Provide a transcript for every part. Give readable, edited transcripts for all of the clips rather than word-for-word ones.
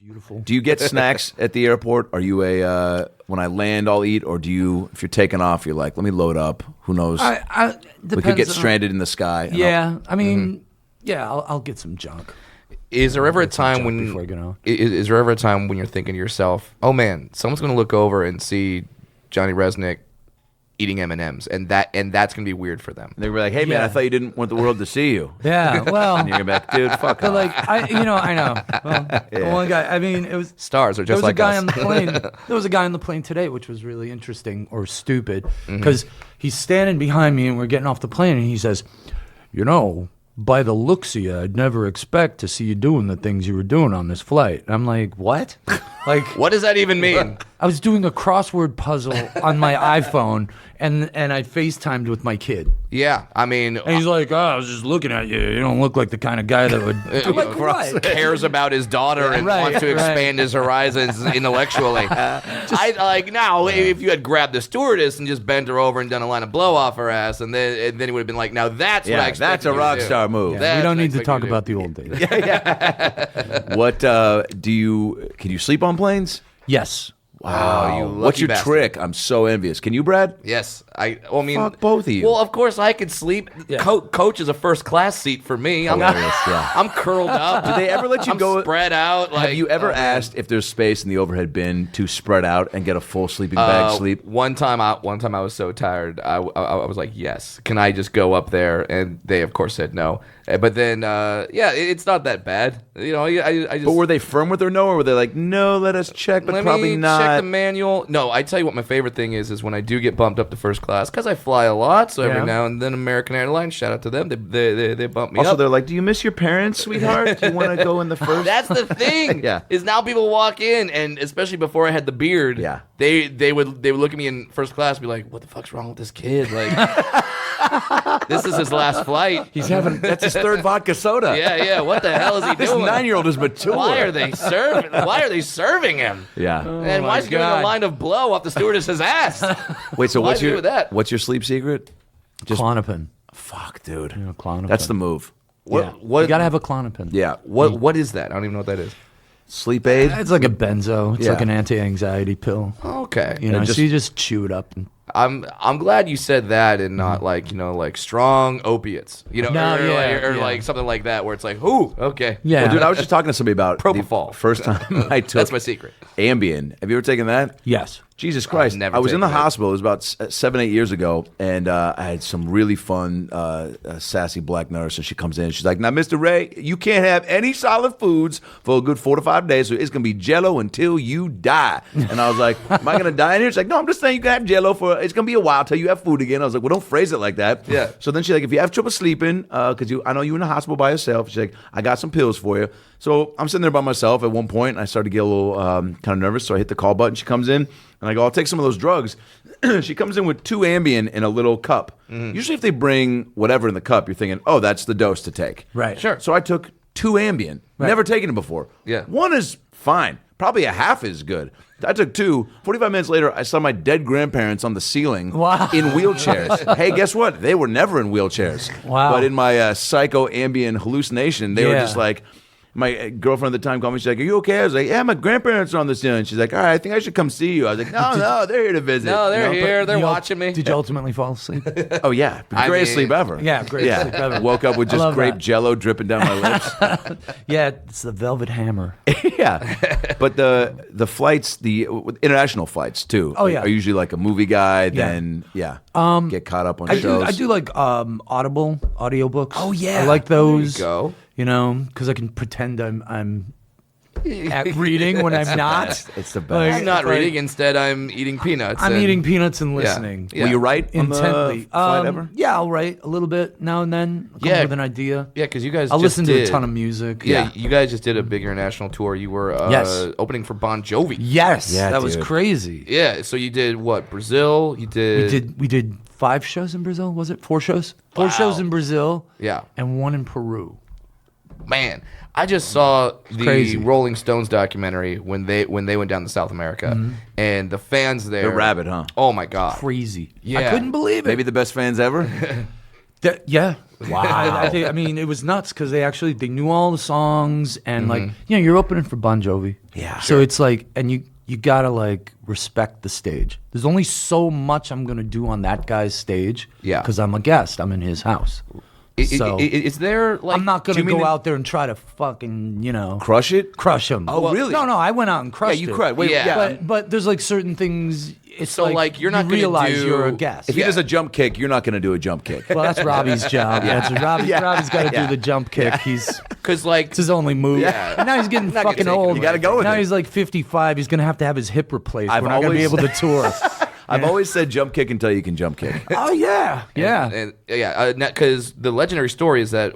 Beautiful. Do you get snacks at the airport? Are you when I land, I'll eat, or do you? If you're taking off, you're like, let me load up. Who knows? We could get stranded in the sky. Yeah, I mean, I'll get some junk. Is there ever a time when before I get on? Is there ever a time when you're thinking to yourself, "Oh man, someone's going to look over and see Johnny Resnick eating M&Ms, and that's going to be weird for them." They're like, "Hey man, I thought you didn't want the world to see you." Yeah, well, and you're back, dude. Fuck off. Like I know. Well, one guy. I mean, it was stars are just like us. On the plane. There was a guy on the plane today, which was really interesting or stupid, because he's standing behind me and we're getting off the plane, and he says, by the looks of you, I'd never expect to see you doing the things you were doing on this flight. I'm like, what? Like, what does that even mean? I was doing a crossword puzzle on my iPhone, and I FaceTimed with my kid. Yeah, I mean... And he's like, I was just looking at you. You don't look like the kind of guy that would... I'm like, what? Cares about his daughter and wants to expand his horizons intellectually. If you had grabbed the stewardess and just bent her over and done a line of blow off her ass, and then he would have been like, now that's what I expect. That's a rock star move. Yeah, we don't need to talk about the old days. What can you sleep on planes? Yes. Wow. What's your trick? I'm so envious. Can you, Brad? Yes. Fuck both of you. Well, of course I could sleep. Yeah. Coach is a first class seat for me. I'm curled up. Do they ever let you go spread out? Have you ever asked if there's space in the overhead bin to spread out and get a full sleeping bag sleep? One time I was so tired. I was like, yes. Can I just go up there? And they of course said no. But then it's not that bad. I just. But were they firm with their no, or were they like, no, let us check, but probably not? Check the manual. No, I tell you what my favorite thing is when I do get bumped up to first class, because I fly a lot, so every now and then American Airlines, shout out to them, they bump me up. Also, they're like, do you miss your parents, sweetheart? Do you want to go in the first? That's the thing. Is now people walk in, and especially before I had the beard, they would look at me in first class and be like, what the fuck's wrong with this kid? Like, this is his last flight. That's his third vodka soda. Yeah. What the hell is he doing? This 9-year-old is mature. Why are they serving him? Yeah. And why is he doing a line of blow off the stewardess's ass? Wait, so what's your sleep secret? Just Klonopin. Fuck, dude. Klonopin. That's the move. What you gotta have a Klonopin. Yeah. What is that? I don't even know what that is. Sleep aid? It's like a benzo. It's like an anti-anxiety pill. Okay. So you just chew it up. I'm glad you said that and not like strong opiates, like something like that where it's like, ooh, okay. Yeah. Well, dude, I was just talking to somebody about propofol. The first time I took that's my secret. Ambien. Have you ever taken that? Yes. Jesus Christ. Never I was in the taken hospital. It was about 7-8 years ago, and I had some really fun, sassy black nurse, and she comes in, and she's like, now, Mr. Ray, you can't have any solid foods for a good 4 to 5 days, so it's going to be Jell-O until you die. And I was like, am I going to die in here? She's like, no, I'm just saying you can have Jell-O it's going to be a while till you have food again. I was like, well, don't phrase it like that. Yeah. So then she's like, if you have trouble sleeping, because I know you're in the hospital by yourself, she's like, I got some pills for you. So I'm sitting there by myself at one point, and I started to get a little kind of nervous, so I hit the call button. She comes in, and I go, I'll take some of those drugs. She comes in with 2 Ambien in a little cup. Mm-hmm. Usually if they bring whatever in the cup, you're thinking, oh, that's the dose to take. Right. Sure. So I took 2 Ambien. Right. Never taken it before. Yeah. 1 is fine. Probably a half is good. I took 2. 45 minutes later, I saw my dead grandparents on the ceiling in wheelchairs. Hey, guess what? They were never in wheelchairs. Wow. But in my psycho Ambien hallucination, they were just like, my girlfriend at the time called me. She's like, are you okay? I was like, yeah, my grandparents are on the ceiling. She's like, all right, I think I should come see you. I was like, no, they're here to visit. No, they're here. They're watching me. Did you ultimately fall asleep? Oh, yeah. Greatest sleep ever. Yeah, greatest sleep ever. Woke up with just grape Jell-O dripping down my lips. Yeah, it's the Velvet Hammer. Yeah. But the flights, the international flights, too, are usually like a movie guy, then, get caught up on shows. I do like Audible audiobooks. Oh, yeah. I like those. There you go. Because I can pretend I'm at reading when I'm not. It's the best. I'm not reading. Instead, I'm eating peanuts. I'm eating peanuts and listening. Yeah. Will you write intently? Flight ever? Yeah, I'll write a little bit now and then. Come up with an idea. Yeah, because you guys I'll just listen to a ton of music. Yeah, you guys just did a big international tour. You were opening for Bon Jovi. Yes, yeah, that was crazy. Yeah, so you did what? Brazil? You did. We did 5 shows in Brazil. Was it 4 shows? 4 shows in Brazil. Yeah, and 1 in Peru. Man, I just saw the Rolling Stones documentary when they went down to South America, and the fans there. They're rabid, huh? Oh my god, crazy! Yeah, I couldn't believe it. Maybe the best fans ever. Yeah, Wow. I mean, it was nuts because they knew all the songs and like, you're opening for Bon Jovi. Yeah. So it's like, and you gotta like respect the stage. There's only so much I'm gonna do on that guy's stage. Yeah. Because I'm a guest. I'm in his house. So is there like I'm not gonna go out there and try to fucking crush him. Oh, really? No, I went out and crushed it. Yeah, you crushed. Wait, yeah. But there's like certain things. It's So, like, you're not you gonna realize do- you're a guest. If he does a jump kick, you're not going to do a jump kick. Well, that's Robbie's job. Robbie's got to do the jump kick. because like It's his only move. Yeah. And now he's getting Not gonna fucking take it old. away. You gotta go with now it. he's like 55. He's gonna have to have his hip replaced. I've We're not gonna be able always- to tour. I've always said jump kick until you can jump kick. Oh yeah, yeah. and because the legendary story is that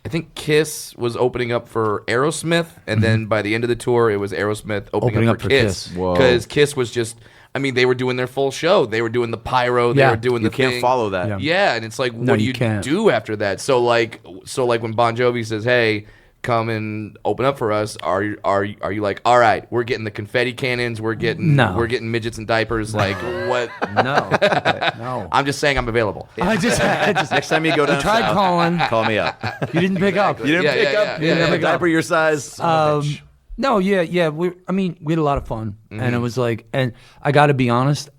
I think Kiss was opening up for Aerosmith, and then by the end of the tour, it was Aerosmith opening up for Kiss. Whoa. Because Kiss was just, I mean, they were doing their full show. They were doing the pyro. They Yeah. were doing You the can't thing. follow that. Yeah. Yeah, and it's like, No, what do you you can't. do after that? So like when Bon Jovi says, "Hey, come and open up for us," are you like, all right, we're getting the confetti cannons, we're getting midgets in diapers, like what? No, no. I'm just saying I'm available. I just Next time you go down tried south, calling. call me up. You didn't pick up. You didn't Yeah, pick yeah, up. yeah, You yeah, didn't have yeah. a diaper your size. Son of a bitch. No, yeah. We had a lot of fun, and it was like, and I got to be honest,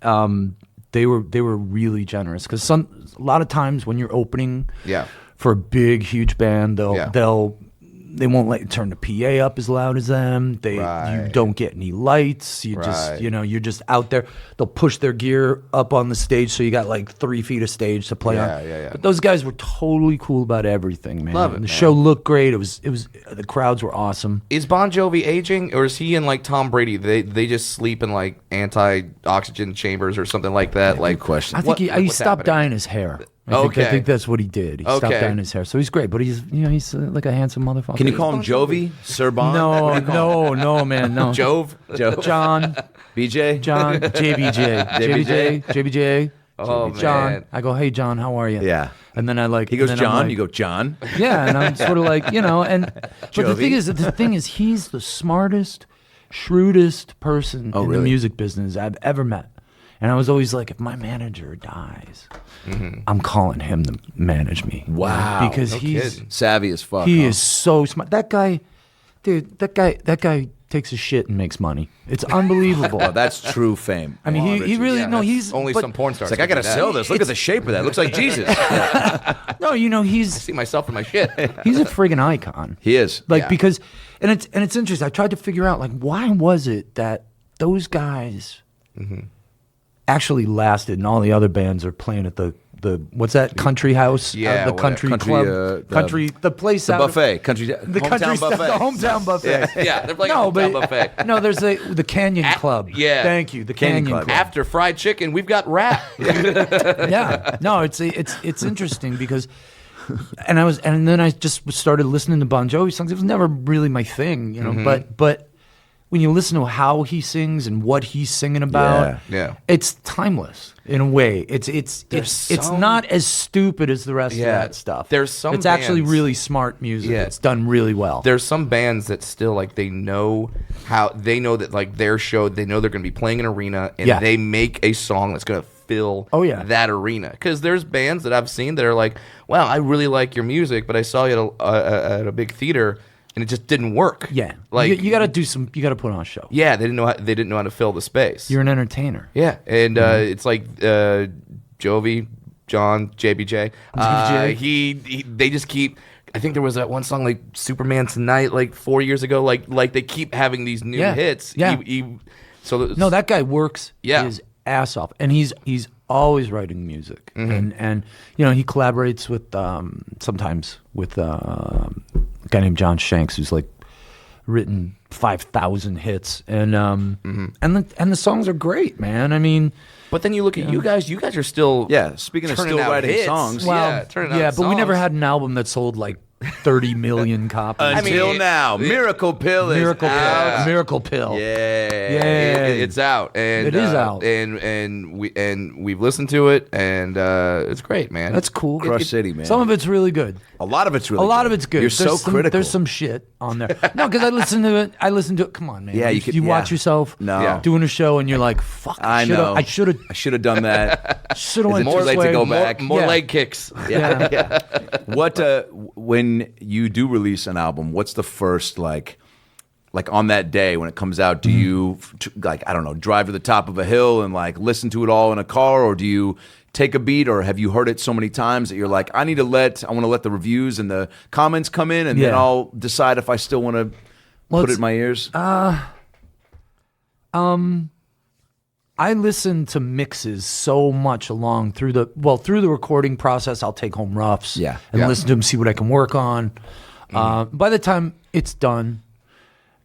they were really generous because a lot of times when you're opening, Yeah. for a big huge band, Yeah. they won't let you turn the PA up as loud as them. You Right. don't get any lights. You just Right. you're just out there. They'll push their gear up on the stage, so you got like 3 feet of stage to play on. Yeah. But those guys were totally cool about everything, man. Love it, The man. show looked great. It was the crowds were awesome. Is Bon Jovi aging, or is he in like Tom Brady? They just sleep in like anti-oxygen chambers or something like that. Good Like question. I think he what's stopped happening? dyeing his hair. I Okay. think that's what he did. He stopped Okay. dyeing his hair, so he's great. But he's like a handsome motherfucker. Can you call him Jovi? Sir Bon? No, man, no. Jove? John, BJ? John, JBJ, JBJ. Oh, John. man. I go, hey, John, how are you? Yeah. And then He goes, and then I'm John. like- You go, John. yeah, and I'm sort of like, and but the Jovi. thing is, he's the smartest, shrewdest person in the really? music business I've ever met. And I was always like, if my manager dies, I'm calling him to manage me. Wow. Because No he's kidding. Savvy as fuck. he huh? is so smart. That guy, dude, that guy takes a shit and makes money. It's unbelievable. Oh, that's true fame. I mean, he really Yeah, no, that's he's only but- some porn stars. It's like, I got to can do that. sell this. Look at the shape of that. It looks like Jesus. No, he's See myself in my shit. he's a friggin' icon. He is. Like Yeah. because and it's interesting. I tried to figure out like why was it that those guys actually lasted and all the other bands are playing at the what's that country house? Yeah, the whatever. country club, the place The out of- buffet. Country, the hometown country stuff, buffet. the hometown buffet. Yeah, they're playing No, a but buffet. no, there's the Canyon Club. yeah. Thank you, the Canyon Canyon Club, Club. After fried chicken, we've got rap. Yeah, no, it's interesting because, and then I just started listening to Bon Jovi songs. It was never really my thing, but when you listen to how he sings and what he's singing about, Yeah. it's timeless in a way. It's some- not as stupid as the rest of Yeah, that stuff. there's some It's actually bands- really smart music. Yeah. It's done really well. There's some bands that still like they know that like their show, they know they're going to be playing an arena, and Yeah. they make a song that's going to fill that arena. Because there's bands that I've seen that are like, wow, I really like your music, but I saw you at a big theater and it just didn't work. Yeah, like you got to you got to put on a show. Yeah, they didn't know how to fill the space. You're an entertainer. Yeah, and it's like Jovi, John, JBJ. They just keep. I think there was that one song like Superman Tonight, like 4 years ago. Like they keep having these new hits. Yeah. So That guy works Yeah. his ass off, and he's always writing music, and he collaborates with sometimes with a guy named John Shanks, who's like written 5,000 hits, and the songs are great, man. I mean, But then you look at you guys. You guys are still Yeah, speaking of turning still out writing hits. songs. Yeah, turning out but we never songs. had an album that sold like 30 million copies. Until now, Miracle Pill is Miracle out. Pill. Miracle Pill. Yeah. It's out, and It is out. and we've listened to it, and it's great, man. That's cool. Crush City, man. Some of it's really good. A lot of it's really A lot good. of it's good. You're There's so critical. There's some shit on there. No, because I listen to it. Come on, man. Yeah, you watch yourself doing a show, and you're like, fuck. I know. I should have done that. Should have Is went it too this late to way. go back? More leg kicks. Yeah. What when you do release an album, what's the first like on that day when it comes out? Do you like, I don't know, drive to the top of a hill and like listen to it all in a car, or do you take a beat, or have you heard it so many times that you're like, I want to let the reviews and the comments come in, and then I'll decide if I still want to put it in my ears? I listen to mixes so much through the recording process. I'll take home roughs and listen to them, see what I can work on. By the time it's done,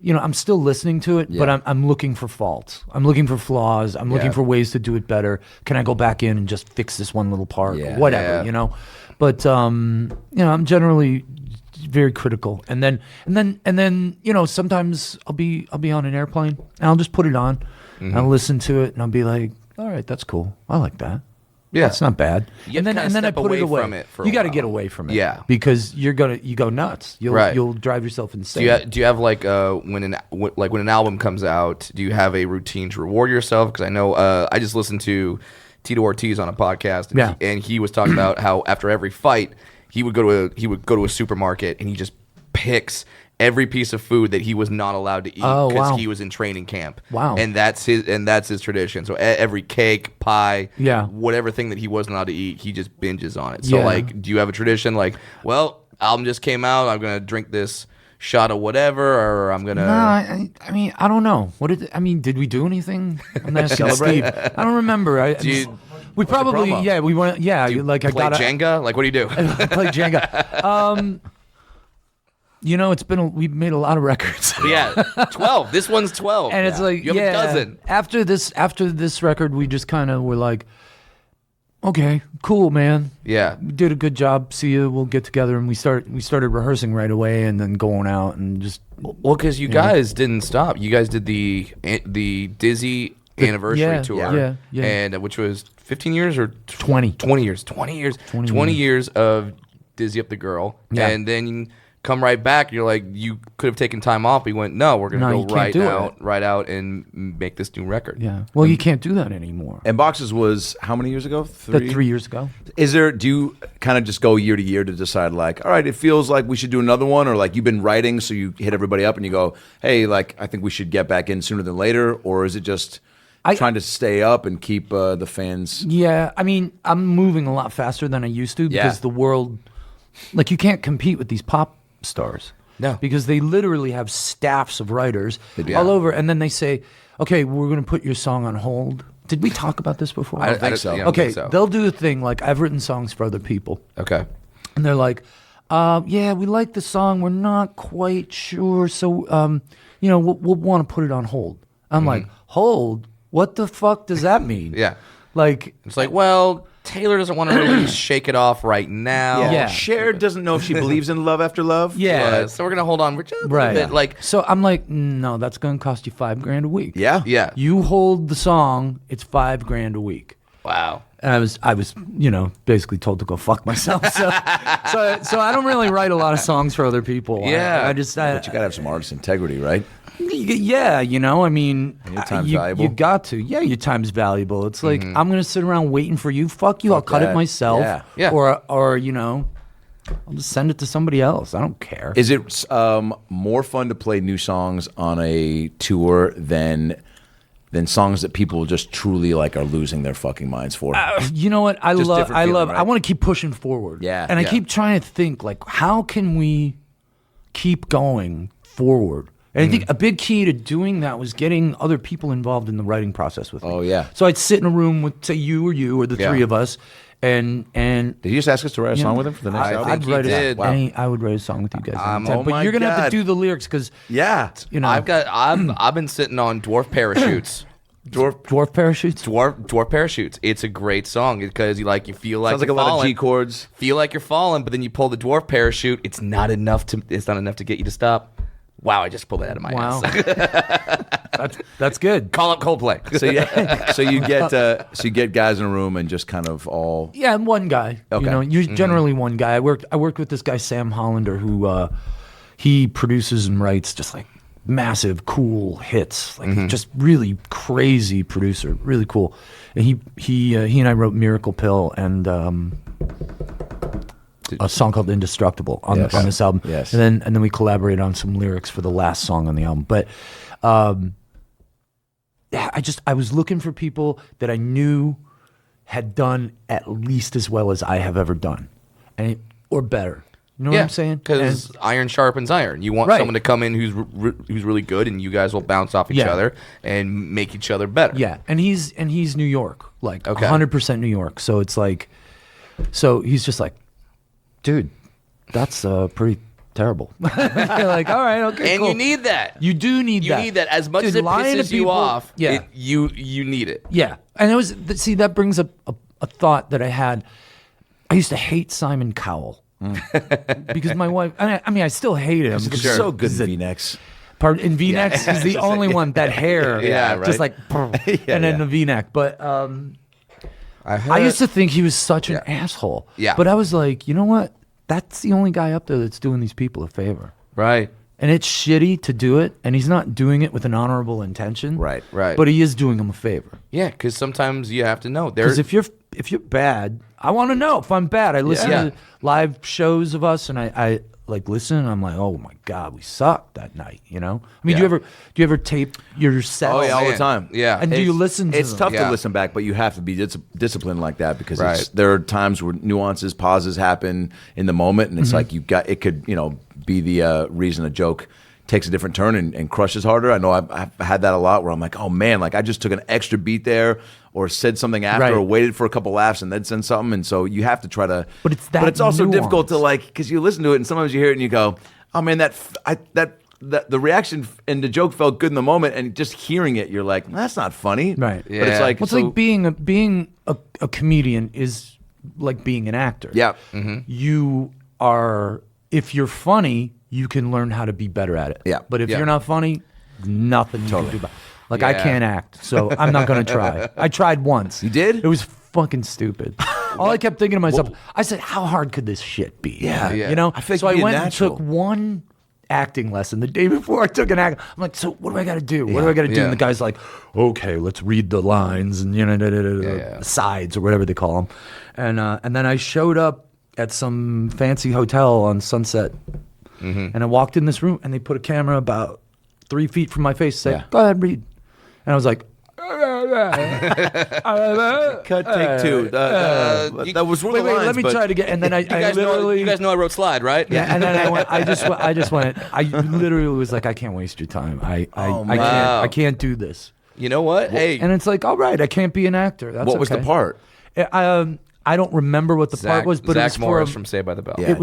I'm still listening to it, but I'm looking for faults. I'm looking for flaws. I'm looking for ways to do it better. Can I go back in and just fix this one little part? Yeah. Or whatever, But I'm generally very critical. And then sometimes I'll be on an airplane and I'll just put it on and I'll listen to it and I'll be like, all right, that's cool. I like that. Yeah, it's not bad. You and then I step put it away. from it for you a got to while. get away from it. Yeah, because you go nuts. You'll drive yourself insane. Do you have like when an album comes out? Do you have a routine to reward yourself? Because I know I just listened to Tito Ortiz on a podcast, and he was talking about how after every fight he would go to a supermarket and he just picks every piece of food that he was not allowed to eat because he was in training camp. Wow. And that's his tradition. So every cake, pie, whatever thing that he wasn't allowed to eat, he just binges on it. So like, do you have a tradition like, well, album just came out, I'm gonna drink this shot of whatever, or I'm gonna? No, I mean, I don't know. Did we do anything? I'm asking Steve. I don't remember. We probably we went like I got Jenga. Like, what do you do? Play Jenga. We've made a lot of records. 12. This one's 12. And it's like, you have a dozen. After this record, we just kind of were like, okay, cool, man. Yeah. We did a good job. See you. We'll get together. And we started rehearsing right away and then going out and just. Well, because you guys didn't stop. You guys did the Dizzy anniversary tour. Yeah. And which was 15 years or 20. 20 years. 20 years of Dizzy Up the Girl. Yeah. And then you come right back. You're like, you could have taken time off. But you went, no, we're going to go right out and make this new record. Yeah. Well, you can't do that anymore. And Boxes was how many years ago? 3 years ago. Do you kind of just go year to year to decide like, all right, it feels like we should do another one, or like you've been writing, so you hit everybody up and you go, hey, like I think we should get back in sooner than later, or is it just trying to stay up and keep the fans? Yeah, I mean, I'm moving a lot faster than I used to because the world, like, you can't compete with these pop stars. No. Because they literally have staffs of writers all over, and then they say, okay, we're going to put your song on hold. Did we talk about this before? I don't think so. Okay, they'll do a thing like, I've written songs for other people. Okay. And they're like, we like the song, we're not quite sure, so, we'll want to put it on hold. I'm like, hold? What the fuck does that mean? Yeah. Like, it's like, well, Taylor doesn't want to really shake it off right now. Yeah. Cher doesn't know if she believes in love after love. Yeah. So we're going to hold on for just a little bit. Like, so I'm like, no, that's going to cost you $5,000 a week. Yeah. Yeah. You hold the song, it's $5,000 a week. Wow. And I was, basically told to go fuck myself. So I don't really write a lot of songs for other people. Yeah. But you got to have some artist integrity, right? Yeah, I mean, your time's valuable. You got to. Yeah, your time's valuable. It's like, I'm going to sit around waiting for you. Fuck you. I'll cut it myself. Yeah. Or I'll just send it to somebody else. I don't care. Is it more fun to play new songs on a tour than songs that people just truly like are losing their fucking minds for? You know what? I want to keep pushing forward. Yeah. And I keep trying to think, like, how can we keep going forward? And I think a big key to doing that was getting other people involved in the writing process with me. Oh, yeah. So I'd sit in a room with, say, you or the three of us, and did he just ask us to write a song with him for the next album? I'd write did. I would write a song with you guys. But you're gonna have to do the lyrics because yeah, I've been sitting on dwarf parachutes. Dwarf Parachutes? Dwarf Parachutes. It's a great song because you feel like Sounds like you're a lot of falling. G chords. Feel like you're falling, but then you pull the dwarf parachute. It's not enough to get you to stop. Wow, I just pulled that out of my ass. That's good. Call up Coldplay. So you get guys in a room and just kind of all. Yeah, and one guy. Okay. Generally one guy. I worked with this guy Sam Hollander who he produces and writes just like massive, cool hits, like just really crazy producer, really cool. And he and I wrote Miracle Pill and a song called Indestructible on this album. Yes. And then we collaborated on some lyrics for the last song on the album. But I was looking for people that I knew had done at least as well as I have ever done, or better. You know what I'm saying? Because iron sharpens iron. You want someone to come in who's really good, and you guys will bounce off each other and make each other better. Yeah, and he's New York, like 100% New York. So it's like, so he's just like, dude, that's pretty terrible. You're like, all right, okay, and cool. you need that. You do need that. You need that as much Dude, as it lying to pisses you people- off. Yeah. You need it. Yeah, and that brings up a thought that I had. I used to hate Simon Cowell. Because my wife, I still hate him. He's so good in V-necks. In V-necks, he's the only one. That hair, just like, and then the V-neck. But I used to think he was such an asshole. Yeah. But I was like, you know what? That's the only guy up there that's doing these people a favor. Right. And it's shitty to do it, and he's not doing it with an honorable intention. Right. But he is doing them a favor. Yeah, because sometimes you have to know. Because if you're bad, I want to know if I'm bad. I listen to live shows of us, and I like listen, and I'm like, oh my god, we sucked that night. You know? I mean, do you ever tape your set? Oh yeah, all the man. time. Yeah. And do you listen to It's them? tough Yeah. to listen back, but you have to be disciplined like that because Right. there are times where nuances, pauses happen in the moment, and it's like it could be the reason a joke takes a different turn and crushes harder. I know I've had that a lot where I'm like, oh man, like I just took an extra beat there or said something after or waited for a couple laughs and then said something. And so you have to try to, But it's also nuance. difficult to because you listen to it and sometimes you hear it and you go, oh man, the reaction and the joke felt good in the moment, and just hearing it, you're like, that's not funny. Right. But it's like, Well, it's like being a comedian is like being an actor. yeah. You are, if you're funny, you can learn how to be better at it. Yeah. But if Yeah. you're not funny, nothing you can do about it. Like, I Yeah. can't act, so I'm not going to try. I tried once. You did? It was fucking stupid. All I kept thinking to myself, I said, how hard could this shit be? Yeah. Yeah. You know? I think so I being went natural. and took one acting lesson the day before I took an act. I'm like, so what do I got to do? What do I got to do? Yeah. And the guy's like, okay, let's read the lines and the sides or whatever they call them. And then I showed up at some fancy hotel on Sunset, and I walked in this room, and they put a camera about 3 feet from my face, say, go ahead, read. And I was like, Cut, take two. That was one of the lines, let me but- try it again. And then I literally, you guys know I wrote Slide, right? yeah, and then I just went. I literally was like, I can't waste your time. I can't do this. You know what? Hey, And it's like, all right, I can't be an actor. That's What was the okay. part? I don't remember what the part was, but Zach it was Morris for from Saved by the Bell. Yeah. it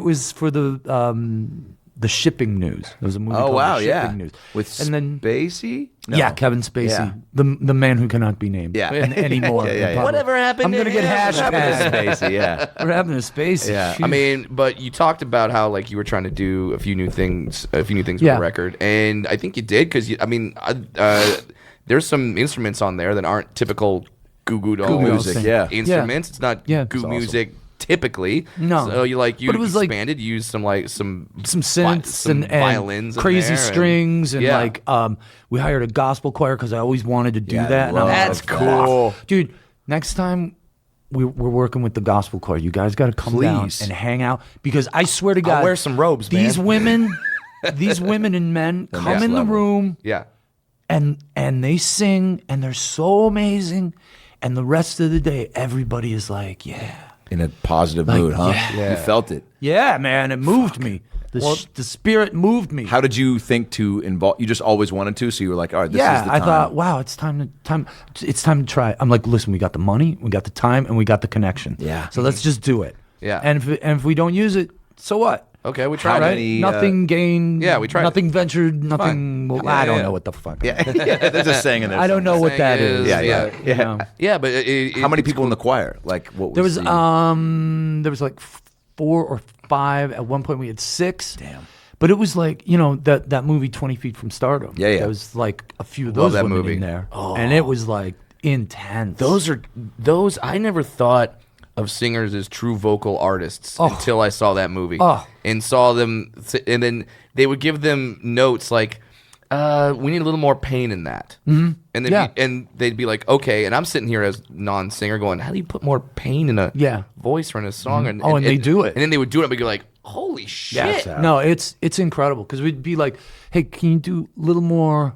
was for the shipping news. There was a movie Oh called wow, The yeah. Shipping News. With and then Spacey? No. yeah, Kevin Spacey, Yeah. the man who cannot be named Yeah. anymore. Yeah, yeah, in yeah. public. Whatever happened I'm to gonna get him? hashtag. Spacey, yeah. What happened to Spacey? Yeah. Shoot. I mean, but you talked about how like you were trying to do a few new things with Yeah. the record, and I think you did because there's some instruments on there that aren't typical Goo Goo Dolls music, yeah. instruments. It's not Yeah. Goo It's music typically. No. So you But it was, like, expanded, used some synths some and violins, in crazy there strings, and yeah. we hired a gospel choir because I always wanted to do Yeah, I that. And I'm love like, That's cool. dude. Next time we're working with the gospel choir, you guys got to come down Please. and hang out because I swear to God, I'll wear some robes, These man. women and men come next in the level. room Yeah. and they sing and they're so amazing, and the rest of the day everybody is like, yeah. In a positive mood, huh? yeah. You felt it. Yeah, man, it moved me. The spirit moved me. How did you think to involve? You just always wanted to, so you were like, all right, this is the time. I thought, wow, it's time to try. I'm like, listen, we got the money, we got the time, and we got the connection. Yeah. So let's just do it. Yeah. And if we don't use it, so what? Okay, we How tried. Right? many, Nothing gained. yeah, we tried. Nothing ventured. Nothing. Well, I don't know what the fuck. Yeah, there's a saying in there. I don't know what that Saying is. is, Yeah. you know. Yeah, but How many people in the choir? Like, what There was was the, there was like 4 or 5. At one point, we had 6. Damn. But it was like, that movie 20 Feet from Stardom. Yeah. There was like a few of Love those that women movie. in there, and it was like intense. Those I never thought of singers as true vocal artists until I saw that movie and saw them, and then they would give them notes like, we need a little more pain in that, and then and they'd be like, okay, and I'm sitting here as non-singer going, how do you put more pain in a voice or in a song? And they do it, and then they would do it, and we'd be like, holy shit! No, it's incredible because we'd be like, hey, can you do a little more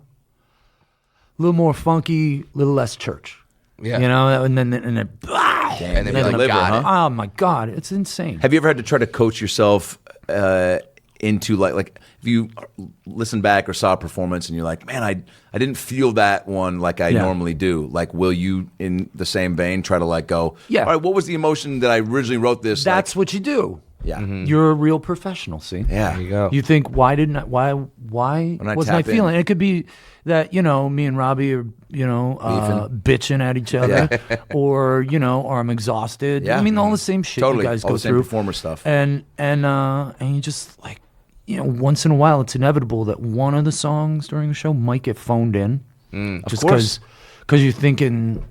funky, a little less church? Yeah. And then and then they be like, deliver, got it. oh my God, it's insane. Have you ever had to try to coach yourself into like if you listen back or saw a performance and you're like, man, I didn't feel that one like I normally do. Like, will you, in the same vein, try to like go, all right, what was the emotion that I originally wrote this? That's what you do. Yeah. You're a real professional, see? Yeah. There you go. You think, why wasn't I feeling it? It could be that, me and Robbie are, bitching at each other or I'm exhausted. Yeah. I mean, all the same shit Totally. you guys All go the same through. performer stuff. And you just like, once in a while it's inevitable that one of the songs during the show might get phoned in. Just course. because you're thinking,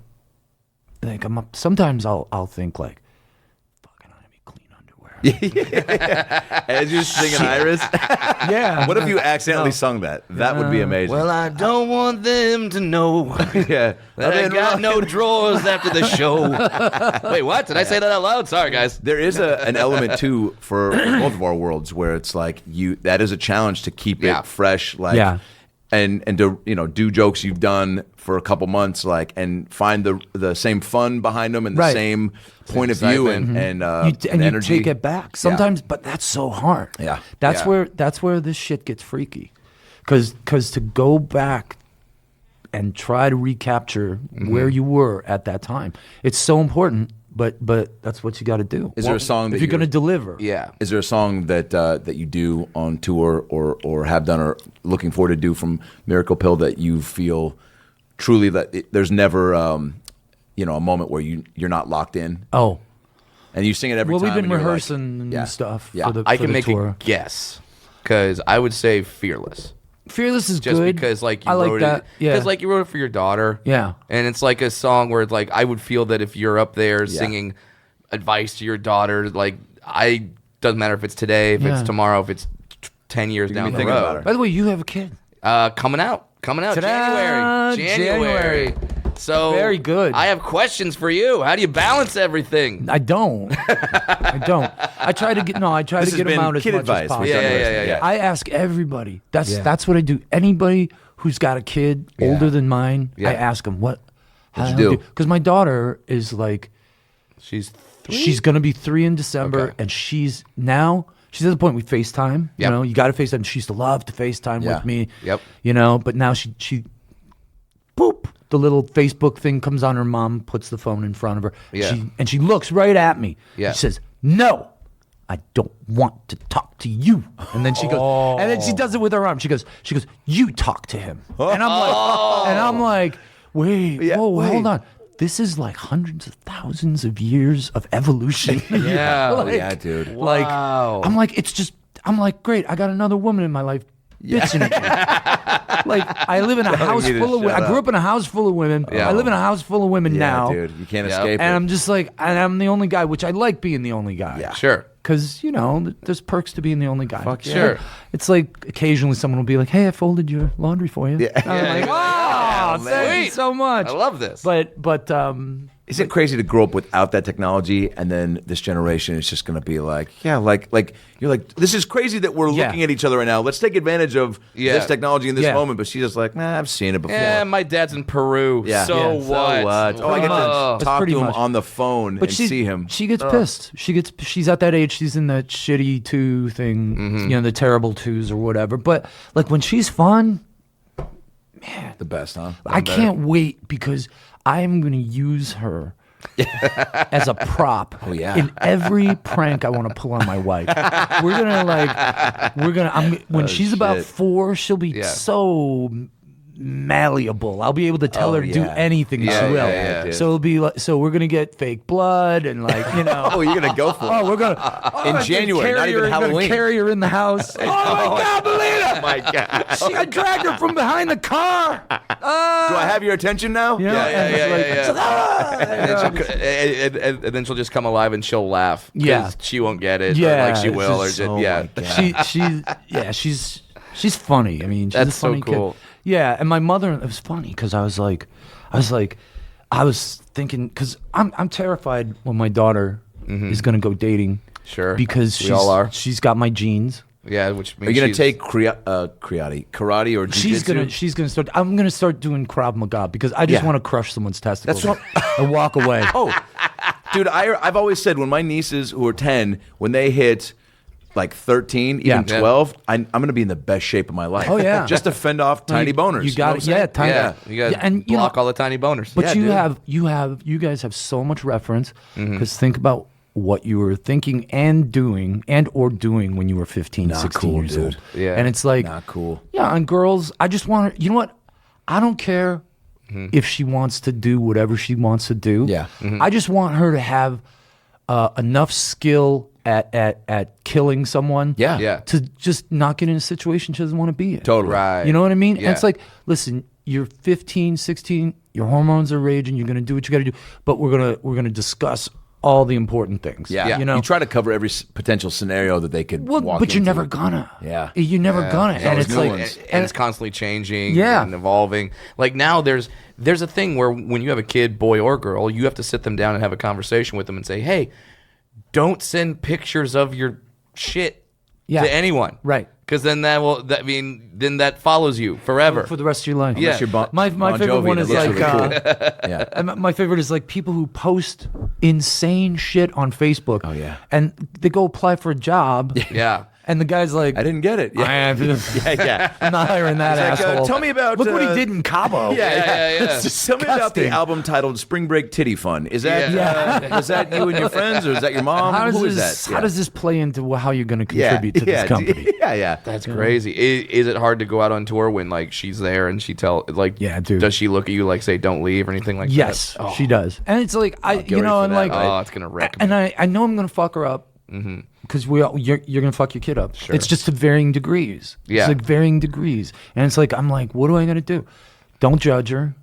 like, sometimes I'll think like, As you're singing Iris. yeah. What if you accidentally sung that? That would be amazing. Well, I don't want them to know yeah. that I got no drawers after the show. Wait, what? Did I say that out loud? Sorry, guys. There is an element too for both of our worlds where it's like that is a challenge to keep it fresh, like and to do jokes you've done for a couple months, like, and find the same fun behind them and the same point of view and energy. You take it back sometimes, but that's so hard. Yeah. That's where this shit gets freaky, because to go back and try to recapture where you were at that time, it's so important. But that's what you got to do. Is there a song that if you're going to deliver? Yeah. Is there a song that you do on tour or have done or looking forward to do from Miracle Pill that you feel truly that there's never a moment where you're not locked in? Oh, and you sing it every time. Well, we've been and you're rehearsing like, and stuff. Yeah. For the, I for can the make tour. a guess because I would say Fearless. Fearless is Just good. because like you I like wrote that. it. Yeah. Because like you wrote it for your daughter. Yeah. And it's like a song where it's like I would feel that if you're up there singing advice to your daughter, like doesn't matter if it's today, if it's tomorrow, if it's 10 years You're down gonna the be thinking road. about her. By the way, you have a kid. Coming out Ta-da! January. So Very good. I have questions for you. How do you balance everything? I don't. I try to get This has them been out as kid much advice. as possible. Yeah. I ask everybody. That's what I do. Anybody who's got a kid older than mine, I ask them What'd you do? Because my daughter is like, She's 3? she's gonna be 3 in December, and she's at the point we FaceTime. Yep. You got to FaceTime. She used to love to FaceTime with me. Yep. But now she boop, the little Facebook thing comes on. Her mom puts the phone in front of her. Yeah. She looks right at me. Yeah. She says, "No, I don't want to talk to you." And then she goes, and then she does it with her arm. She goes, "You talk to him." And I'm like, wait, hold on. This is like hundreds of thousands of years of evolution. Yeah. Yeah, dude. Like, Wow. I'm like, great. I got another woman in my life bitching at me. Like, I live in a house me to full of women. shut I grew up. up in a house full of women. Yeah. I live in a house full of women now. dude, you can't Yep. escape And it. I'm just like, and I'm the only guy, which I like being the only guy. Yeah. Sure. Because, there's perks to being the only guy. Fuck yeah. Sure. It's like occasionally someone will be like, "Hey, I folded your laundry for you." Yeah. And I'm like, "Oh, thank you Sweet. so much." I love this. But Is it crazy to grow up without that technology, and then this generation is just going to be like, like you're like, this is crazy that we're looking at each other right now. Let's take advantage of this technology in this moment. But she's just like, nah, I've seen it before. Yeah, my dad's in Peru. Yeah. So Yeah. what? So what? Oh, I get Oh. to talk pretty to him much. on the phone and see him. She gets pissed. She's at that age. She's in that shitty 2 thing, Mm-hmm. the terrible 2s or whatever. But like when she's fun, The best, huh? I can't wait because I am going to use her as a prop. Oh, yeah. In every prank I want to pull on my wife. When she's about shit. 4, she'll be so malleable. I'll be able to tell her to do anything she will. dude. So it'll be like, so we're gonna get fake blood and Oh, you're gonna go for it. we're gonna In January, not even Halloween. Carry her in the house. Oh my God, Belina! Oh my God. I dragged her from behind the car. Do I have your attention now? You know? And then she'll just come alive and she'll laugh. 'Cause Yeah. she won't get it. Yeah, or like she it's will, just- or just, She's funny. I mean, she's That's a funny so cool. kid. Yeah, and my mother, it was funny because I was thinking, because I'm terrified when my daughter is gonna go dating. Sure. Because We all are. she's got my genes. Yeah, which means Are you gonna she's- take karate or jiu-jitsu? She's gonna start. I'm gonna start doing Krav Maga because I just Yeah. want to crush someone's testicles That's and walk away. Oh, dude, I've always said when my nieces who are 10, when they hit like 13, even Yeah. 12, I'm going to be in the best shape of my life. Oh, yeah. Just to fend off tiny boners. You got it. know what I'm Yeah, saying? tiny. Yeah, you guys and block all the tiny boners. But Yeah, you guys have so much reference because think about what you were thinking and doing when you were 15, Not 16 cool, years dude. old. Yeah. And it's like, Not cool. yeah, on girls, I just want her, you know what? I don't care if she wants to do whatever she wants to do. Yeah. I just want her to have enough skill at killing someone. Yeah. Yeah. To just not get in a situation she doesn't want to be in. Totally. Right. You know what I mean? Yeah. And it's like, listen, you're 15, 16, your hormones are raging, you're going to do what you got to do, but we're going to discuss all the important things. Yeah. You know? You try to cover every potential scenario that they could well, walk but you're into. never gonna. Yeah. You're never gonna. And always it's new like, ones. and it's constantly changing Yeah. and evolving. Like now there's a thing where when you have a kid, boy or girl, you have to sit them down and have a conversation with them and say, hey, don't send pictures of your shit Yeah. to anyone. Right. Because then then that follows you forever. for the rest of your life. Yeah. Unless you're My Bon favorite Jovi one and is it looks like, really cool. Yeah. and my favorite is like people who post insane shit on Facebook. Oh, yeah. And they go apply for a job. Yeah. And the guy's like, I didn't get it. Yeah. yeah. I'm not hiring that It's like, asshole. tell me about, Look what he did in Cabo. Yeah. It's just tell me about the disgusting. album titled "Spring Break Titty Fun." Is that is that you and your friends, or is that your mom? How does Who is this? that? How does this play into how you're going to contribute to this company? Yeah. That's crazy. Is it hard to go out on tour when like she's there and she Yeah, dude. does she look at you like say don't leave or anything like Yes, that? Oh. she does. And it's like get ready for and that, like, right? Oh, it's gonna wreck me. and I know I'm gonna fuck her up because you're gonna fuck your kid up. Sure. It's just to varying degrees. Yeah. It's like varying degrees, and it's like I'm like, what do I gotta do? Don't judge her.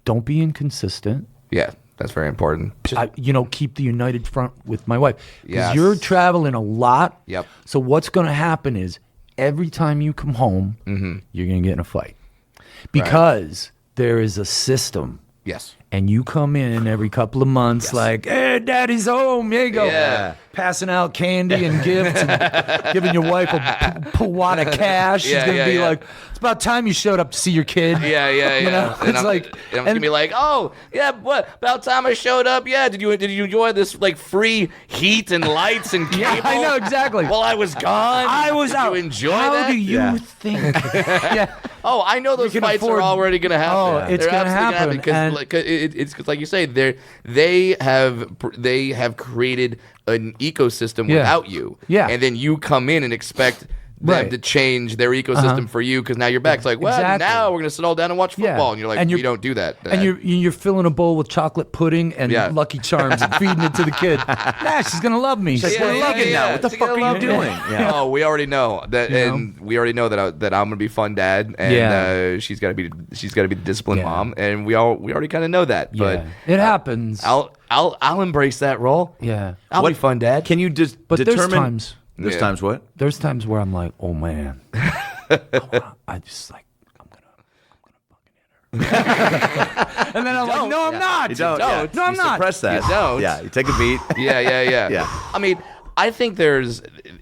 Don't be inconsistent. Yeah, that's very important. Keep the united front with my wife because Yes. you're traveling a lot. Yep. So what's gonna happen is every time you come home, you're gonna get in a fight because there is a system. Yes. And you come in every couple of months like, hey, daddy's home. Here you go. Yeah. Passing out candy and gifts and giving your wife a wad of cash. She's Yeah, going to be yeah. like, it's about time you showed up to see your kid. Yeah. You know? And It's I'm, like, and I'm gonna be like, oh yeah, what about time I showed up? Yeah, did you enjoy this like free heat and lights and cable? Yeah, I know, exactly. While I was gone, I was did out. You enjoy How that? do you think? Yeah. Oh, I know those can fights afford- are already going to happen. Oh, it's They're gonna absolutely happen, and- because it's 'cause like you say, they have created an ecosystem Yeah. without you. Yeah. and then you come in and expect them Right. to change their ecosystem for you because now you're back. It's like, well, Exactly. now we're going to sit all down and watch Yeah. football, and you're like, And we don't do that. And you're filling a bowl with chocolate pudding and Yeah. Lucky Charms and feeding it to the kid. Nah, she's gonna love me. She's She's like, gonna "We're love loving me now. What the She's fuck gonna are you love me. doing?" Yeah. Oh, we already know that, You know? and we already know that I'm gonna be fun dad, and Yeah. she's got to be the disciplined Yeah. mom, and we already kind of know that. But Yeah. It happens. I'll embrace that role. Yeah. I'll be fun dad. Can you just But there's determine? times. There's Yeah. times what? There's times where I'm like, oh man, I just like, I'm gonna fucking hit her. And then I'm like, no, I'm not. You don't. Yeah. No, I'm You not. suppress that. You don't. Yeah. You take a beat. Yeah. Yeah. I mean, I think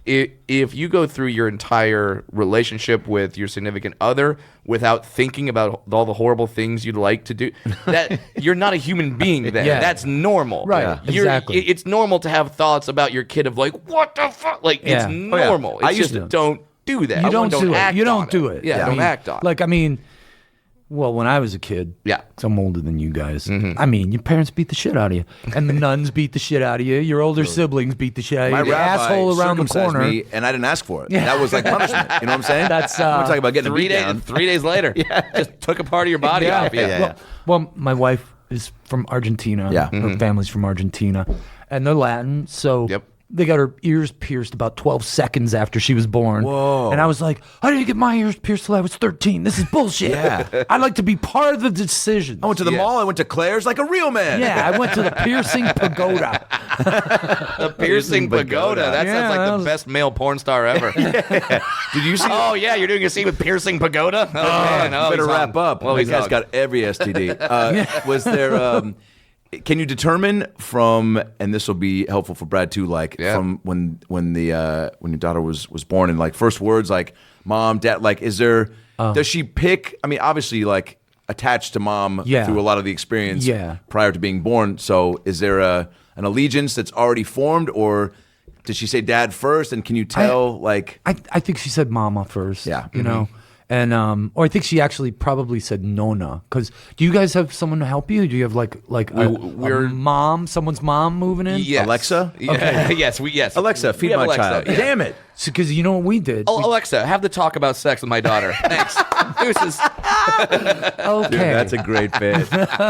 if you go through your entire relationship with your significant other without thinking about all the horrible things you'd like to do, that you're not a human being then. Yeah. That's normal. Right, Yeah. exactly. It's normal to have thoughts about your kid of like, what the fuck? Like, Yeah. it's Oh, yeah. normal. I It's used just to. don't do that. You don't do it. act You on don't do it. Yeah, I don't mean, act on it. Like, I mean, Well, when I was a kid, Yeah. 'cause I'm older than you guys. I mean, your parents beat the shit out of you, and the nuns beat the shit out of you. Your older siblings beat the shit out of My you. The rabbi asshole around the circumcised corner. me, and I didn't ask for it. That was like punishment. You know what I'm saying? That's, we're talking about getting a 3 beat days. down. 3 days later, just took a part of your body off. Yeah. Well, my wife is from Argentina. Yeah. Her family's from Argentina, and they're Latin, so. Yep. They got her ears pierced about 12 seconds after she was born. Whoa. And I was like, I didn't get my ears pierced till I was 13. This is bullshit. Yeah. I'd like to be part of the decision. I went to the mall. I went to Claire's like a real man. Yeah, I went to the piercing pagoda. The piercing pagoda. That Yeah, sounds like that the was- best male porn star ever. Did you see? Oh yeah, you're doing a scene with piercing pagoda. Oh, man. Oh, you better he's wrap on. up. Well, This he's guy's on. got every STD. Was there? Can you determine from, and this will be helpful for Brad too, like from when your daughter was born and like first words like mom, dad, like is there? Does she pick? I mean, obviously, like attached to mom through a lot of the experience prior to being born. So, is there an allegiance that's already formed, or did she say dad first? And can you tell? I think she said mama first. Yeah. You know? And or I think she actually probably said Nona. Because do you guys have someone to help you? Do you have like a mom, someone's mom moving in? Yes. Alexa? Yeah. yes. Alexa, feed my Alexa, child. yeah. Damn it. Because you know what we did? Oh, Alexa, have the talk about sex with my daughter. Thanks. Deuces. Okay. Dude, that's a great bit.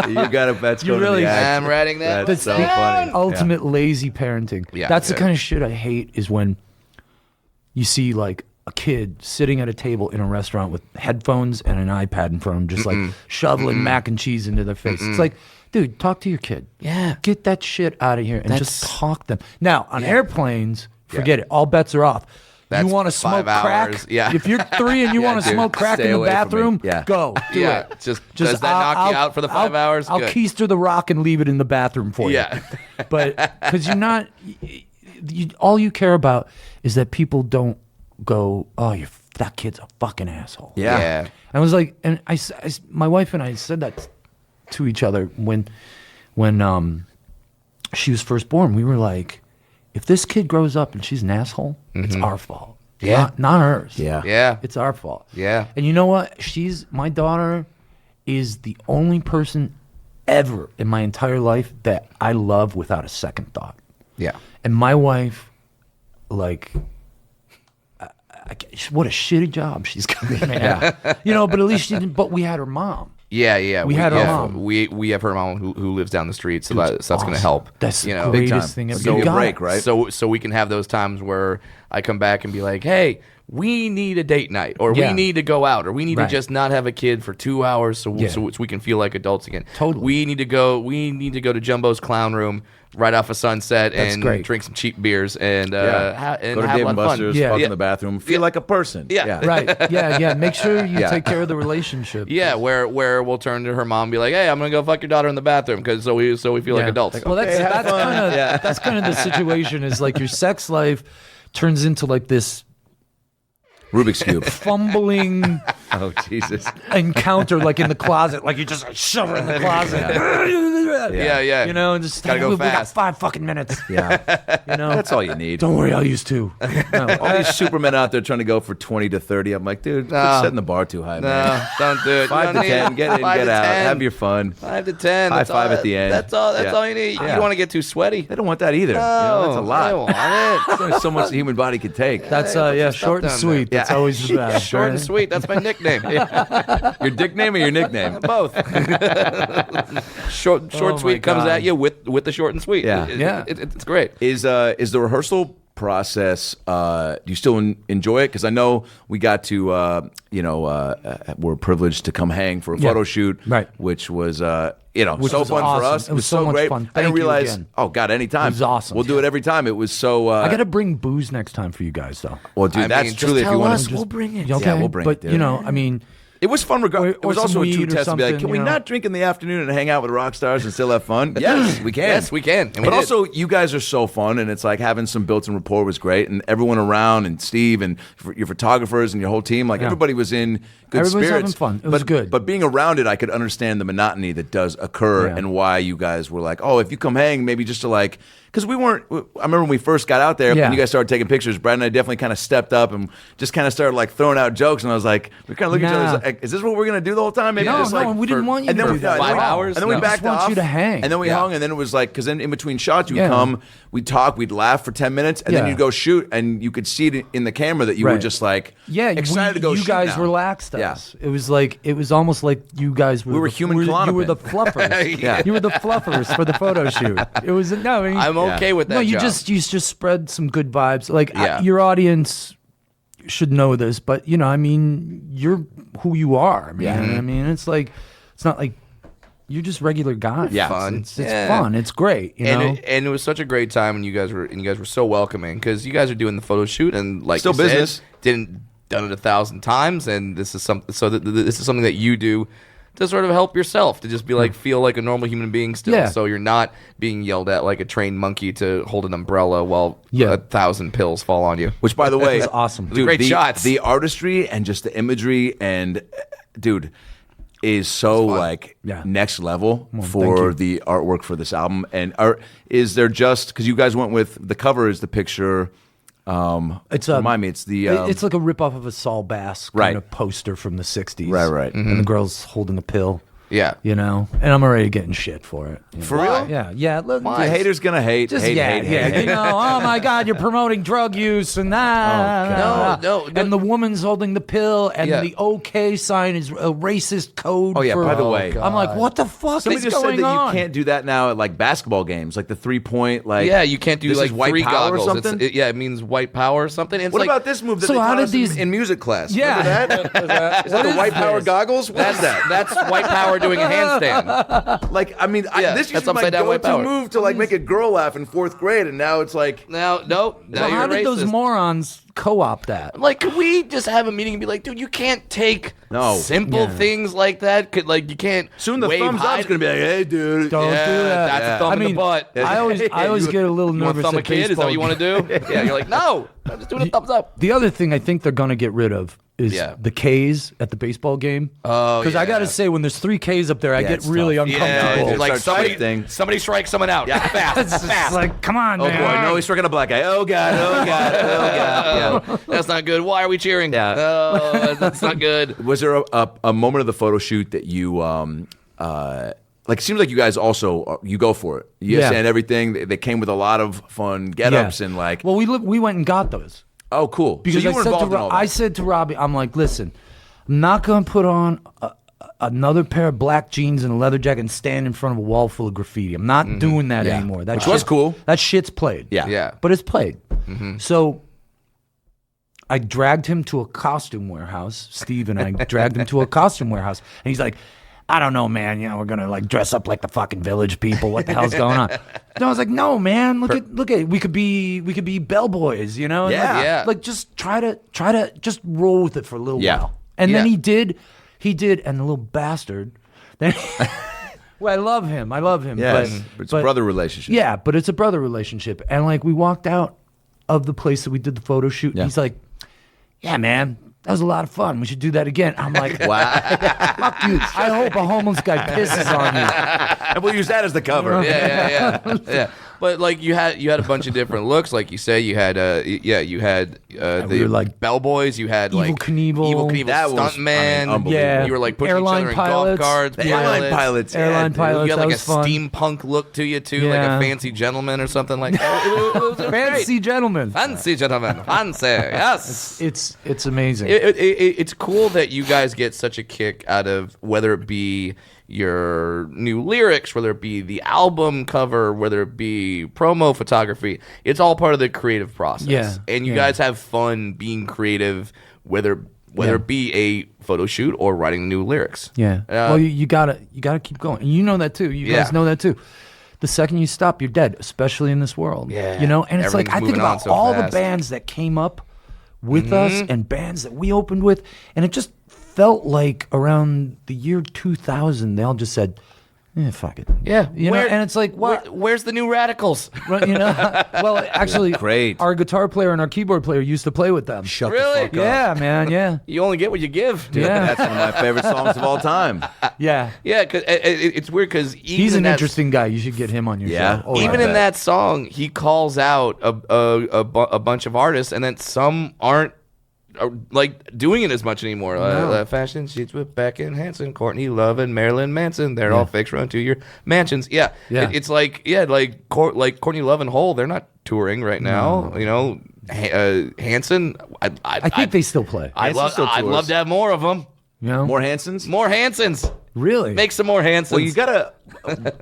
You got to. That's You going to really- the act. I'm writing that. That's so the funny. ultimate lazy parenting. Yeah. That's the Yeah. kind of shit I hate is when you see like a kid sitting at a table in a restaurant with headphones and an iPad in front of them, just like shoveling mac and cheese into their face. It's like, dude, talk to your kid. Yeah. Get that shit out of here and just That's- talk to them. Now, on airplanes, forget it. All bets are off. That's you want to 5 smoke crack? hours. Yeah. If you're 3 and you want to dude, smoke crack stay in the away from me. bathroom, Yeah. go. Do Yeah. it. Just does that knock you out for the 5 hours? I'll Good. keister the rock and leave it in the bathroom for you. Yeah. But because you're not, all you care about is that people don't go, oh, that kid's a fucking asshole. Yeah. I was like, and my wife and I said that to each other when she was first born. We were like, if this kid grows up and she's an asshole, it's our fault. Yeah. Not hers. Yeah. Yeah. It's our fault. Yeah. And you know what? My daughter is the only person ever in my entire life that I love without a second thought. Yeah. And my wife, like, what a shitty job she's got, man. You know, but at least she didn't. But we had her mom. Yeah. We had her mom. We have her mom who lives down the street, so that's going to help. That's you the know, greatest thing ever. Give you a got break, it. right? So we can have those times where I come back and be like, hey, we need a date night, or Yeah. we need to go out, or we need Right. to just not have a kid for 2 hours, so Yeah. so we can feel like adults again. Totally. We need to go to Jumbo's Clown Room right off of Sunset That's and great. drink some cheap beers and Go to have Dave a and lot of Buster's, fun. Yeah. fuck Yeah. in the bathroom, feel like a person. Yeah. Right. Yeah. Make sure you Yeah. take care of the relationship. Yeah, where we'll turn to her mom and be like, "Hey, I'm gonna go fuck your daughter in the bathroom because so we feel like Yeah. adults." Well, Okay, have that's fun. kind of Yeah. that's kind of the situation. Is like your sex life turns into like this Rubik's Cube. fumbling Oh, Jesus. encounter, like in the closet, like you just like, shove her in the closet. Yeah. You know, and just Gotta go we got fast. 5 fucking minutes. Yeah. You know, That's all you need. don't worry, I'll use 2. No. All these supermen out there trying to go for 20 to 30. I'm like, dude, quit setting the bar too high, No, man. don't do it. 5 to 10, get in, 5 get to out, 10. have your fun. 5 to 10. High that's five all- at the end. That's all. That's Yeah. all you need. You Yeah. don't want to get too sweaty. They don't want that either. You know, that's a lot. They want it. There's only so much the human body can take. That's Hey, put yeah, some stuff short and down sweet. there. That's Yeah. always the best. Short and right? sweet. That's my nickname. Your dick name or your nickname? Both. Short Oh my sweet comes God. at you with the short and sweet. Yeah. Yeah. It's great. Is the rehearsal process? Do you still enjoy it? Because I know we got to we're privileged to come hang for a Yeah. photo shoot, Right. Which was so was fun for awesome. us. It was so much great. fun. I didn't Thank you realize. again. Oh God, anytime. It was awesome. We'll do it every time. It was so. I got to bring booze next time for you guys, though. Well, dude, I that's mean, just truly if you tell want us, to. we'll bring it. Okay, Yeah, we'll bring but it, dude. you know, I mean, It was fun. It or was also some a true weed or test to be like, something, can we you know? not drink in the afternoon and hang out with rock stars and still have fun? Yes, we can. Yes, we can. And we But did. also, you guys are so fun, and it's like having some built-in rapport was great, and everyone around, and Steve, and your photographers, and your whole team, like everybody was in good Everybody was spirits. having fun. It was good. But being around it, I could understand the monotony that does occur, Yeah. and why you guys were like, oh, if you come hang, maybe just to like because we weren't. I remember when we first got out there and you guys started taking pictures. Brad and I definitely kind of stepped up and just kind of started like throwing out jokes. And I was like, we kind of look at each other. Like, is this what we're gonna do the whole time? Maybe just like we didn't want you to do that. 5 hours. And then we backed off. Want you to hang. And then we hung. And then it was like, because then in between shots, you'd come, we'd talk, we'd laugh for 10 minutes, and then you'd go shoot, and you could see it in the camera that you were just like excited to go shoot. You guys now. relaxed us. It was almost like you guys were. We were human Klonopin. You were the fluffers. You were the fluffers for the photo shoot. It was I'm okay with that. No, you just spread some good vibes. Like your audience should know this, but you're who you are, man. I mean, it's not like you're just regular guys. Yeah, fun. It's fun. It's great. You know? And it was such a great time, and you guys were so welcoming because you guys are doing the photo shoot and like still business. Done it 1,000 times, and this is something. So this is something that you do to sort of help yourself to just be like feel like a normal human being still. Yeah. So you're not being yelled at like a trained monkey to hold an umbrella while 1,000 pills fall on you. Which, by the way, was awesome. Dude, Great shots. The artistry and just the imagery and dude is so like next level for the artwork for this album. And is there just because you guys went with the cover is the picture. Remind me, it's the it's like a ripoff of a Saul Bass kind of poster from the '60s. Right. And the girl's holding a pill. Yeah. And I'm already getting shit for it. For real? Yeah. Look, The haters gonna hate. Just hate. oh my God, you're promoting drug use and that. No. And the woman's holding the pill, and the OK sign is a racist code. Oh yeah. By the way, I'm like, what the fuck somebody is just going said that on? you can't do that now at like basketball games, like the 3-point. Like you can't do this like is white three power goggles. or something. It means white power or something. It's What like, about this move that So they how taught did us these- in music class? Yeah. Remember that? Is that the white power goggles? What is that? That's white power doing a handstand. Like, I mean, Yeah, this used that's to be my upside down white go-to power. move to like make a girl laugh in 4th grade, and now it's like, Now So you're how did racist. those morons co-opt that? Like, could we just have a meeting and be like, dude, you can't take No. simple things like that. You can't soon the wave thumbs high. up's gonna be like, hey, dude. Don't do that. That's a thumb in the butt. I always get a little You want nervous to thumb a at kid? Is that what you want to do? Yeah, you're like, no, I'm just doing a thumbs up. The other thing I think they're going to get rid of is the K's at the baseball game. Oh, Because I got to say, when there's 3 K's up there, I get it's really tough. uncomfortable. Yeah, like Start shifting. somebody strikes someone out. Yeah, It's fast. just like, come on, Oh man. boy, no, he's striking a black guy. Oh god, oh god, oh god. Yeah. That's not good. Why are we cheering? Yeah. Oh, that's not good. Was there a moment of the photo shoot that you like? It seems like you guys also you go for it. You Yeah. and everything. They came with a lot of fun get-ups and like. Well, we went and got those. Oh, cool. Because so you were involved in all that. I said to Robbie, I'm like, listen, I'm not going to put on another pair of black jeans and a leather jacket and stand in front of a wall full of graffiti. I'm not doing that anymore. That Which was cool. That shit's played. Yeah. But it's played. So I dragged him to a costume warehouse. Steve and I dragged him to a costume warehouse. And he's like, I don't know, man. We're going to like dress up like the fucking village people. What the hell's going on? And I was like, no, man. Look at it. We could be bellboys, Yeah. Like just try to just roll with it for a little while. And then Yeah. he did, and the little bastard. Then, well, I love him. Yes, it's a brother relationship. Yeah, but it's a brother relationship. And like we walked out of the place that we did the photo shoot, and he's like, yeah, man, that was a lot of fun. We should do that again. I'm like, Wow. fuck you. I hope a homeless guy pisses on you. And we'll use that as the cover. Yeah. But like you had a bunch of different looks, like you say. You had the we were like bellboys. You had like Evil Knievel. That was, stuntman. unbelievable. Yeah. You were like pushing Airline each other pilots. in golf carts. The airline pilots. Airline dude. pilots. You had that like a was fun. steampunk look to you too, like Yeah. a fancy gentleman or something like that. It was Fancy gentleman. fancy gentleman, fancy. Yes. It's amazing. It's cool that you guys get such a kick out of whether it be your new lyrics, whether it be the album cover, whether it be promo photography. It's all part of the creative process. Yeah, And you yeah. guys have fun being creative, whether it be a photo shoot or writing new lyrics. Yeah. Well, you gotta keep going. And you know that too. You guys know that too. The second you stop, you're dead, especially in this world. Yeah. And it's like Everything's I think moving on about so all fast. the bands that came up with us and bands that we opened with, and it just felt like around the year 2000, they all just said, fuck it. Yeah, you know, and it's like, what? Where's the new Radicals? Right, you know, well, actually, Great. Our guitar player and our keyboard player used to play with them. Shut Really? the fuck up. Yeah, man. Yeah, You only get what you give. yeah, That's one of my favorite songs of all time. yeah. Yeah, because it's weird because He's an interesting guy. You should get him on your Yeah. show. Oh, Even I in bet. that song, he calls out a bunch of artists, and then some aren't like doing it as much anymore. No. Fashion sheets with Beck and Hanson, Courtney Love, and Marilyn Manson. They're all fixed run to your mansions. Yeah, Yeah. It's like like Courtney Love and Hole. They're not touring right now. You know, Hanson. I think they still play. I'd tours. love to have more of them. You know, More Hansons? More Hansons. really. Make some more Hansons. Well, you gotta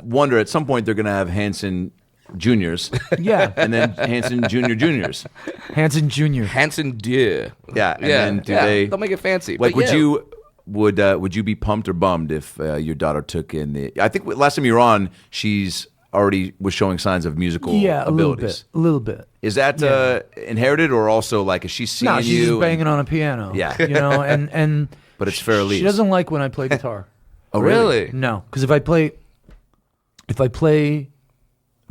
wonder at some point they're gonna have Hanson Juniors, Yeah, and then Hanson Juniors. Hanson Jr. Hanson dear. Yeah, and then do they They'll make it fancy. like? But Would you be pumped or bummed if your daughter took in the? I think last time you were on, she's already was showing signs of musical Yeah, abilities. a little bit. Is that inherited or also like is she seeing No, she's you? just banging on a piano. Yeah. you know, and But it's fair she doesn't like when I play guitar. Oh, really? No, because if I play,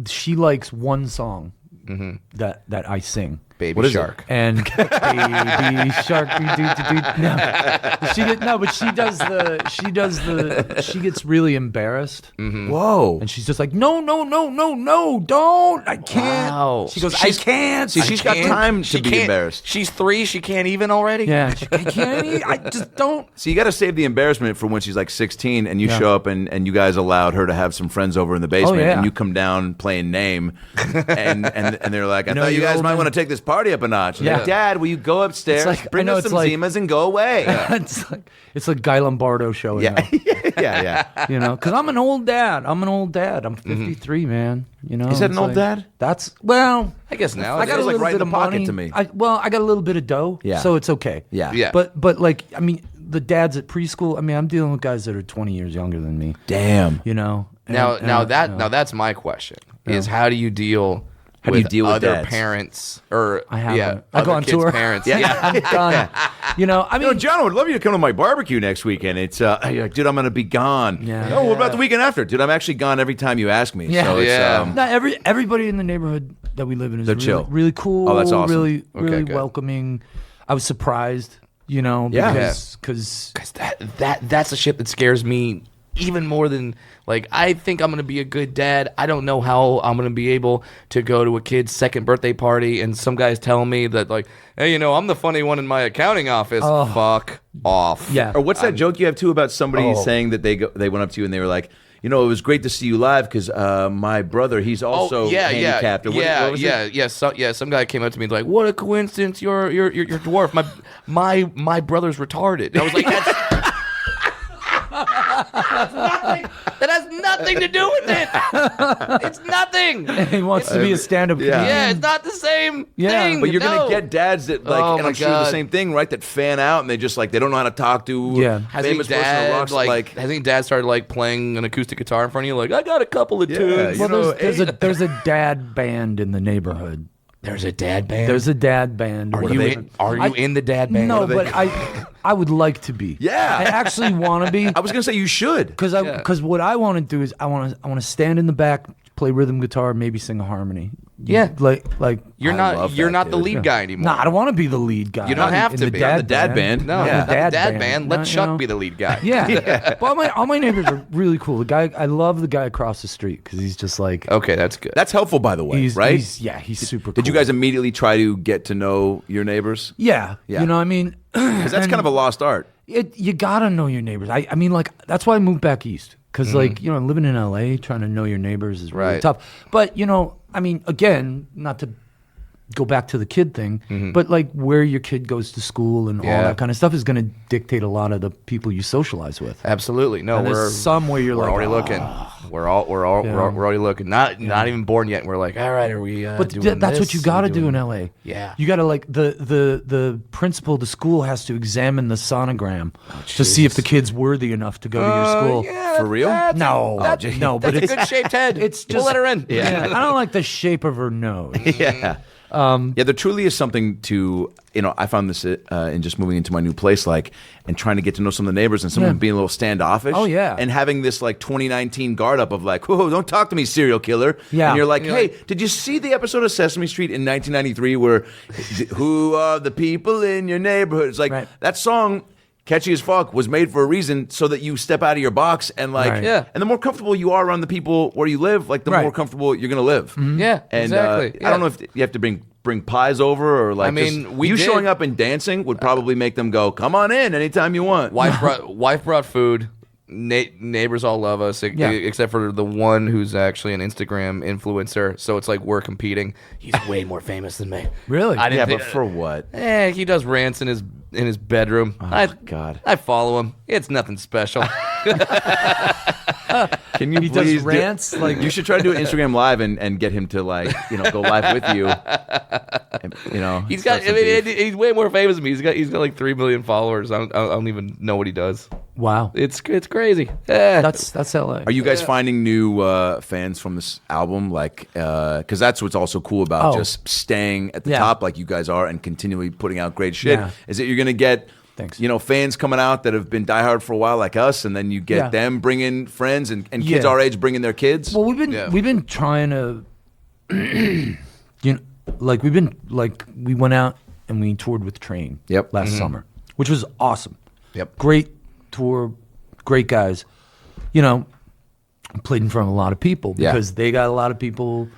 she likes one song that I sing. Baby What is Shark. And baby shark, she gets really embarrassed, Whoa! and she's just like, no, don't, I can't. Wow. She goes, I can't. See, she's got time to be can't- embarrassed. She's 3. She can't even already. Yeah, I can't. I just don't. So you got to save the embarrassment for when she's like 16 and you Yeah. show up and you guys allowed her to have some friends over in the basement yeah. and you come down playing Name and they're like, I know, thought you you guys old might man- want to take this party up a notch. And Yeah. like, Dad, will you go upstairs, It's like- bring I know, us it's some like- Zimas and go away? It's like Guy Lombardo showing Yeah, up. yeah. You know, because I'm an old dad. I'm 53, man. You know, Is that it's an old dad? That's I guess now. I got a feels like little right in bit the of pocket money. to me. I got a little bit of dough, Yeah. so it's okay. Yeah. Yeah. But like, I mean, the dads at preschool. I mean, I'm dealing with guys that are 20 years younger than me. Damn. You know. now And, that's my question. Is how do you deal? How do you with deal with other dads? parents or I have yeah, them. I go other on kids' tour. parents? Yeah, I'm done. You know, I You know, mean, John, I would love you to come to my barbecue next weekend. It's, you're like, dude, I'm going to be gone. Yeah. Oh, what about the weekend after? Dude, I'm actually gone every time you ask me. Yeah. So it's, Yeah. no, everybody in the neighborhood that we live in is They're really, chill. really cool. Oh, that's awesome. Really, Okay, really good. welcoming. I was surprised, you know, Yeah. because Because that's the shit that scares me even more than like I think I'm gonna be a good dad. I don't know how I'm gonna be able to go to a kid's second birthday party and some guy's telling me that like, hey, you know, I'm the funny one in my accounting office. Fuck off. yeah. Or what's that joke you have too about somebody saying that they went up to you and they were like, you know, it was great to see you live because my brother, he's also handicapped. Or what was it? Some guy came up to me like, "What a coincidence! You're dwarf. My brother's retarded." And I was like, that has nothing to do with it. It's nothing. he wants to be a stand-up comedian. Yeah, it's not the same Yeah, thing. But you're no. gonna get dads that like, Oh and my I'm sure the God. same thing, right? That fan out and they just like they don't know how to talk to Yeah. Has any famous person or dad rocks has any dad started like playing an acoustic guitar in front of you? Like, I got a couple of tunes. you Well, know, there's a dad band in the neighborhood. There's a dad band. There's a dad band. Are you in the dad band? No, What are they- but I would like to be. Yeah. I actually want to be. I was gonna say you should. Because what I want to do is I want to stand in the back, play rhythm guitar, maybe sing a harmony. Yeah. like You're I not. love You're that, not the dude. lead guy anymore. nah, I don't want to be the lead guy. You don't have in to the be. dad The dad band. No, Yeah. not the dad band. Let No, Chuck you know. be the lead guy. Yeah. But all my neighbors are really cool. The guy, I love the guy across the street because he's just like Okay, that's good. That's helpful, by the way, he's right? he's super. Did you cool. guys immediately try to get to know your neighbors? Yeah. Yeah. You know, I mean, Because that's kind of a lost art. you gotta know your neighbors. I mean, like that's why I moved back east because, like, you know, living in LA, trying to know your neighbors is really Right. tough. But you know, I mean, again, not to go back to the kid thing, but like where your kid goes to school and all Yeah. that kind of stuff is going to dictate a lot of the people you socialize with. Absolutely. No, And there's we're some where you're we're like, already looking. We're already looking. Not even born yet. And we're like, all right, are we? But doing that's what this? you Are got to we do in doing- LA. Yeah. You got to like the principal of the school has to examine the sonogram to see if the kid's worthy enough to go to your school. Yeah, For real? No, no, but That's it's a good shaped head. it's just we'll let her in. Yeah, I don't like the shape of her nose. Yeah. Yeah, there truly is something to, I found this in just moving into my new place, and trying to get to know some of the neighbors and some of them being a little standoffish. Oh, yeah. And having this 2019 guard up of whoa, don't talk to me, serial killer. Yeah. And you're like, hey, did you see the episode of Sesame Street in 1993 where who are the people in your neighborhood? It's like that song, catchy as fuck, was made for a reason so that you step out of your box and and the more comfortable you are around the people where you live, the more comfortable you're gonna live. Mm-hmm. Yeah, and exactly. I don't know if you have to bring pies over or showing up and dancing would probably make them go, come on in anytime you want. Wife brought food. Neighbors all love us, except for the one who's actually an Instagram influencer. So it's like we're competing. He's way more famous than me. Really? But for what? He does rants in his bedroom. Oh, God. I follow him. It's nothing special. Can you he please does rants? You should try to do an Instagram live and get him to go live with you. And, he's got. He's way more famous than me. He's got 3 million followers. I don't even know what he does. Wow, it's crazy. That's LA. Are you guys finding new fans from this album? Because that's what's also cool about just staying at the top like you guys are and continually putting out great shit. Yeah. Is that you're gonna get Thanks. Fans coming out that have been diehard for a while like us, and then you get them bringing friends and kids our age bringing their kids. Well, we've been trying to, we went out and we toured with Train. Last summer, which was awesome. Great tour, great guys. Played in front of a lot of people because they got a lot of people.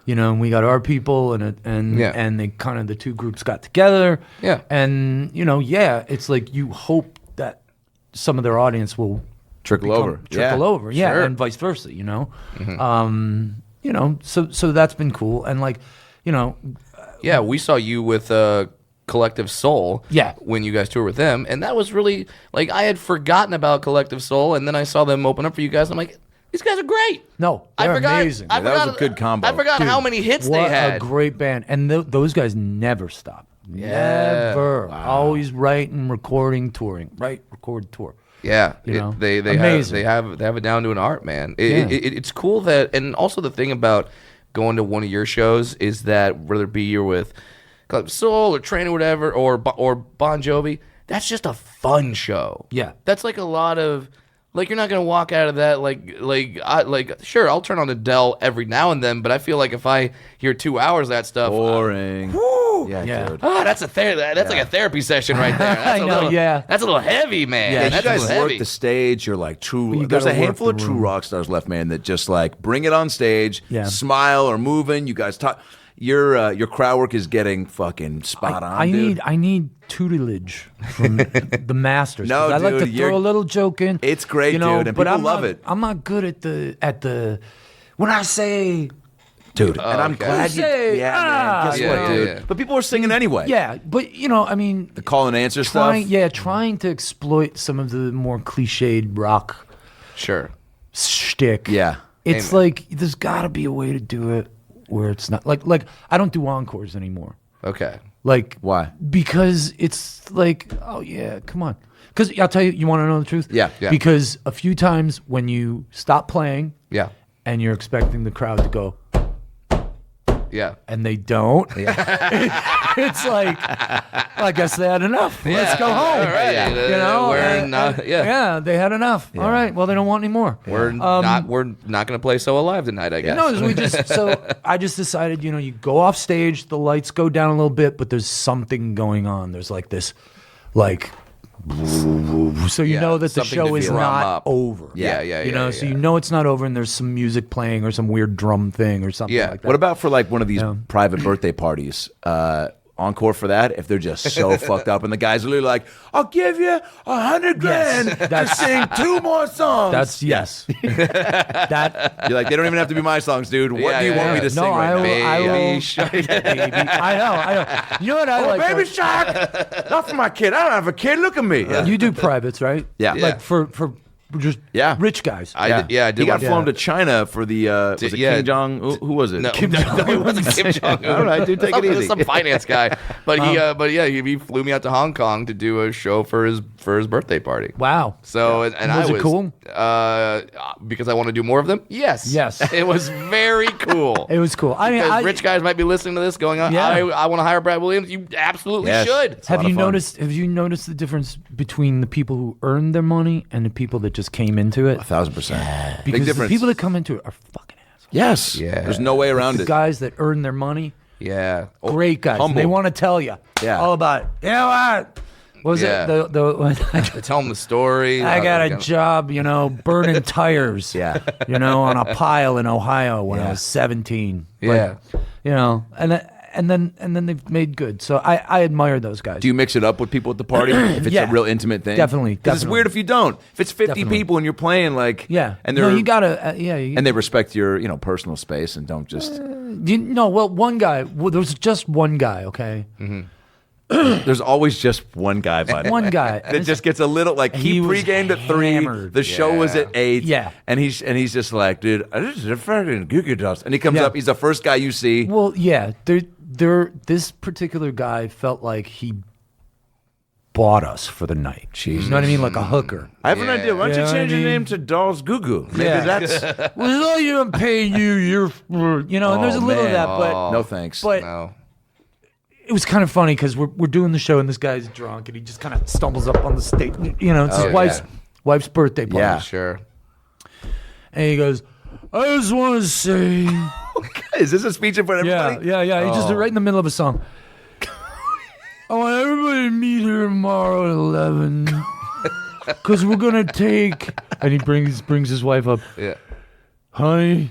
And we got our people, and they kind of the two groups got together. Yeah. And it's like you hope that some of their audience will trickle over, sure. And vice versa. So that's been cool, and we saw you with Collective Soul. When you guys toured with them, and that was really I had forgotten about Collective Soul, and then I saw them open up for you guys. And I'm like, these guys are great. No, they're amazing. That was a good combo. I forgot how many hits they had. What a great band. And those guys never stop. Never. Wow. Always writing, recording, touring. Write, record, tour. Yeah. They have it down to an art, man. It's cool that, and also the thing about going to one of your shows is that whether it be you're with Collective Soul or Train or whatever, or Bon Jovi, that's just a fun show. Yeah. That's a lot of... you're not gonna walk out of that sure, I'll turn on Adele every now and then, but I feel like if I hear 2 hours of that stuff, boring. Dude. That's like a therapy session right there. That's that's a little heavy, man. Yeah, that's you guys a little work heavy. the stage. You're like true. You There's a gotta handful work of the true room. rock stars left, man. That just bring it on stage, smile or moving. You guys talk. Your crowd work is getting fucking spot on. Dude. I need tutelage from the masters. No, I like dude, to throw a little joke in. It's great, dude, and but people love it. I'm not good at the when I say, dude, and I'm glad you. Say, man. Guess what, dude? Yeah. But people are singing anyway. Yeah, but the call and answer stuff. Trying to exploit some of the more cliched rock shtick. Yeah, it's there's got to be a way to do it where it's not like I don't do encores anymore. Okay. Why? Because it's oh yeah, come on. Because I'll tell you, you want to know the truth? Yeah. Because a few times when you stop playing, and you're expecting the crowd to go, and they don't. It's I guess they had enough. Let's go home. All right. They had enough. All right. Well, they don't want any more. We're not gonna play So Alive tonight, I guess. No, I just decided, you go off stage, the lights go down a little bit, but there's something going on. There's this, so you know that the show is not over. So it's not over, and there's some music playing or some weird drum thing or something like that. What about for one of these private birthday parties? Encore for that if they're just so fucked up and the guys are literally like, I'll give you $100,000 to sing 2 more songs. That's yes. That you're like, they don't even have to be my songs, dude. What do you want me to sing right now? Baby Shark. Baby. I know. You know what I like? Baby Shark. Not for my kid. I don't have a kid. Look at me. You do privates, right? Yeah. For just Yeah. rich guys. I did. He got watch- flown to China for the was it yeah. Kim Jong? Who was it? No, it wasn't Kim Jong Un. All right, dude, take it easy. Some finance guy, but he flew me out to Hong Kong to do a show for his birthday party. Wow. So and I Was it was cool? Because I want to do more of them. Yes, it was very cool. It was cool. I mean, Because rich guys might be listening to this, going, Yeah. I want to hire Brad Williams. You absolutely Yes. should. It's a lot Have you of fun. noticed? Have you noticed the difference between the people who earned their money and the people that just came into it? 1,000%. Because Big difference. the people that come into it are fucking assholes. Yes. Yeah. There's no way around The it. guys that earn their money, Yeah. great guys. humble. They want to tell you Yeah. all about it. You know what? What was Yeah. it? To tell them the story. I got a job, burning tires. Yeah. On a pile in Ohio when I Yeah. was 17. Yeah. And then they've made good. So I admire those guys. Do you mix it up with people at the party if it's Yeah. a real intimate thing? Definitely, 'Cause it's definitely. weird if you don't. If it's 50 Definitely. people and you're playing yeah. and no, they're you gotta. and they respect your personal space and don't just. One guy. Well, there was just one guy. Okay. There's always just one guy, buddy. One guy. that just gets a little like he He was pre-gamed at 3. hammered. The show was at 8. Yeah. and he's just like, dude, this is a fucking Goo Goo Dolls. And he comes Yeah. up. He's the first guy you see. Well, yeah. This particular guy felt like he bought us for the night. You know what I mean? Like a hooker. I have an Yeah. idea. Why don't Yeah, you I change your mean- name to Dolls Goo Goo? Maybe Yeah. that's Well, I'm paying you. And there's a little of man. that, but no thanks. but No. it was kind of funny because we're doing the show and this guy's drunk and he just kind of stumbles up on the stage. It's his wife's birthday party. Yeah. Sure. And he goes, I just want to say, Is this a speech in front of everybody? yeah. He just right in the middle of a song. I want everybody to meet here tomorrow at 11 because we're gonna take. And he brings his wife up. Yeah. Honey,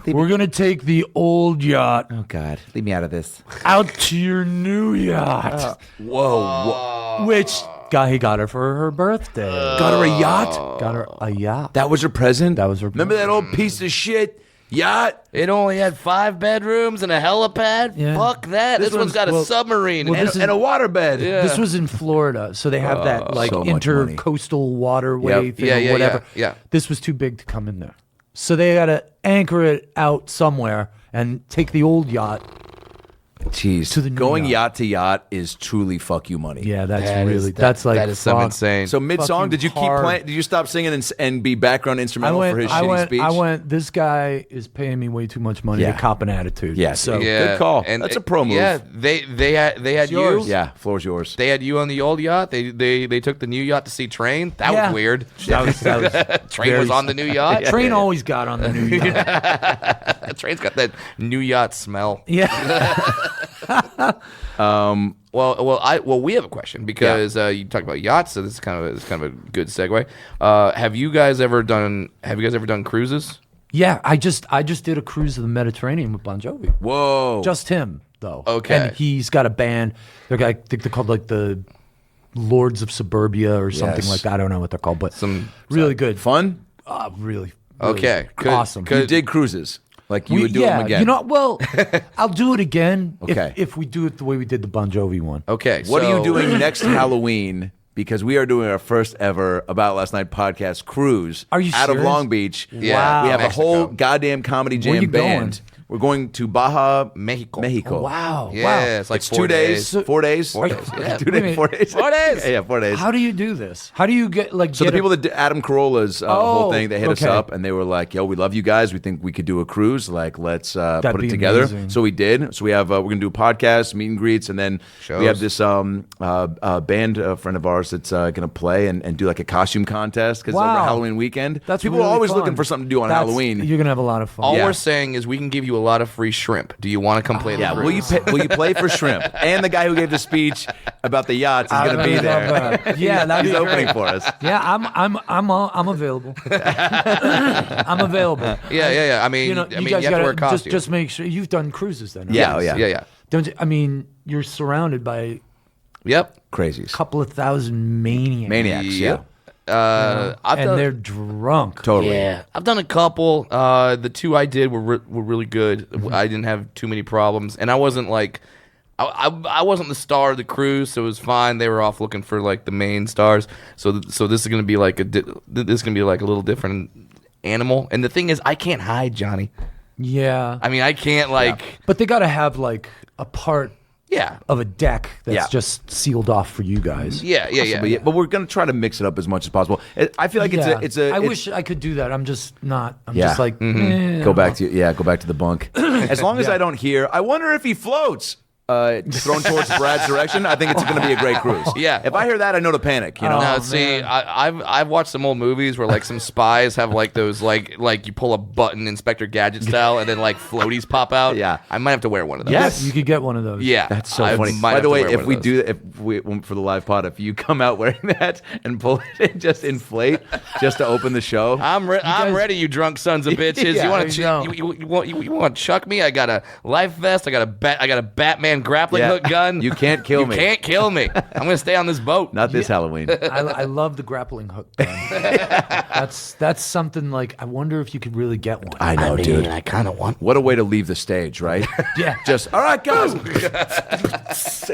we're gonna take the old yacht Oh God, leave me out of this. out to your new yacht. Whoa, Which he got her for her birthday. got her a yacht? Got her a yacht. That was her present. That was her Remember that old piece of shit yacht? It only had 5 bedrooms and a helipad. Yeah. Fuck that. This one's got a well- submarine. well, and this is- And a waterbed. Yeah. This was in Florida, so they have that like so much money. intercoastal waterway Yep. thing Yeah, or yeah, whatever. yeah. This was too big to come in there, so they got to anchor it out somewhere and take the old yacht. Jeez, To the new going yacht. yacht to yacht is truly fuck you money. Yeah, that's That really is- that's like that is some fuck. insane. So mid song, Fucking did you keep hard. playing? Did you stop singing and be background I instrumental for his shitty speech? I went. This guy is paying me way too much money Yeah. to cop an attitude. Yeah, so Good call. That's a pro move. Yeah, they had you. yours. Yeah, floor's yours. They had you on the old yacht. They took the new yacht to see Train. That Yeah. was weird. that was Train very was on the new yacht. Train always got on the new yacht. Train's got that new yacht smell. Yeah. Well, we have a question because you talked about yachts, so this is kind of a good segue. Have you guys ever done cruises? Yeah, I just did a cruise of the Mediterranean with Bon Jovi. Whoa. Just him though. Okay. And he's got a band. I think they're called like the Lords of Suburbia or something Yes. like that. I don't know what they're called, but Some- really good. Fun? Really. Okay. Awesome. You did cruises. Like you would do them again. Well, I'll do it again Okay. if we do it the way we did the Bon Jovi one. Okay. What are you so- doing next Halloween? Because we are doing our first ever About Last Night podcast cruise Are you out of serious? Long Beach. Yeah. Wow. We have Mexico. a whole goddamn comedy Where jam you going? band. We're going to Baja, Mexico. Mexico. Wow. Yeah, Wow. it's like It's 4 2 days. 4 days. 4 days. Yeah. 2 days. 4 days. 4 days. Yeah, 4 days. How do you do this? How do you get like? So get the people that did Adam Carolla's whole Oh, thing, they hit us okay. up and they were like, "Yo, we love you guys. We think we could do a cruise. Like, let's put it be together." amazing. So we did. So we have we're gonna do podcasts, meet and greets, and then Shows. we have this band friend of ours that's gonna play and do like a costume contest because over Wow. Halloween weekend. That's people really are always fun. looking for something to do on That's- Halloween. You're gonna have a lot of fun. All Yeah. we're saying is we can give you a lot of free shrimp. Do you want to come play the Yeah, will you cruise? will you play for shrimp? And the guy who gave the speech about the yachts is going to be there. Yeah, that'd He's be opening great. for us. Yeah, I'm available. I'm available. Yeah. I mean, You you guys have to wear a gotta costume. just make sure you've done cruises then. Right? Yeah, oh, yeah. Yeah. Don't you, I mean you're surrounded by a Yep. Crazies. couple of thousand maniacs. Maniacs, yeah. I've and done. they're drunk. Totally. Yeah, I've done a couple. The 2 I did were really good. I didn't have too many problems, and I wasn't like I wasn't the star of the cruise, so it was fine. They were off looking for like the main stars. So this is gonna be like a little different animal. And the thing is, I can't hide, Johnny. Yeah. I mean, I can't like. But they got to have like a part Yeah. of a deck that's Yeah. just sealed off for you guys. Yeah. But we're gonna try to mix it up as much as possible. I feel like I wish I could do that. I'm just not. I'm Yeah. just like go back to the bunk. As long as I don't hear, I wonder if he floats. Thrown towards Brad's direction, I think it's going to be a great cruise. Yeah. If I hear that, I know to panic. You know. Now, see, I've watched some old movies where like some spies have like those like you pull a button Inspector Gadget style and then like floaties pop out. Yeah. I might have to wear one of those. Yes. You could get one of those. Yeah, That's so I funny. might By have the to way, wear if one we of do, for the live pod, if you come out wearing that and pull it and just inflate just to open the show, I'm ready, you drunk sons of bitches. Yeah, you want to chuck me? I got a life vest. I got a Batman grappling hook gun. You can't kill me. You can't kill me. I'm gonna stay on this boat. Not this Halloween. I love the grappling hook gun. That's something like I wonder if you could really get one. I know, dude. I kind of want. What a way to leave the stage, right? Yeah. Just all right, guys. And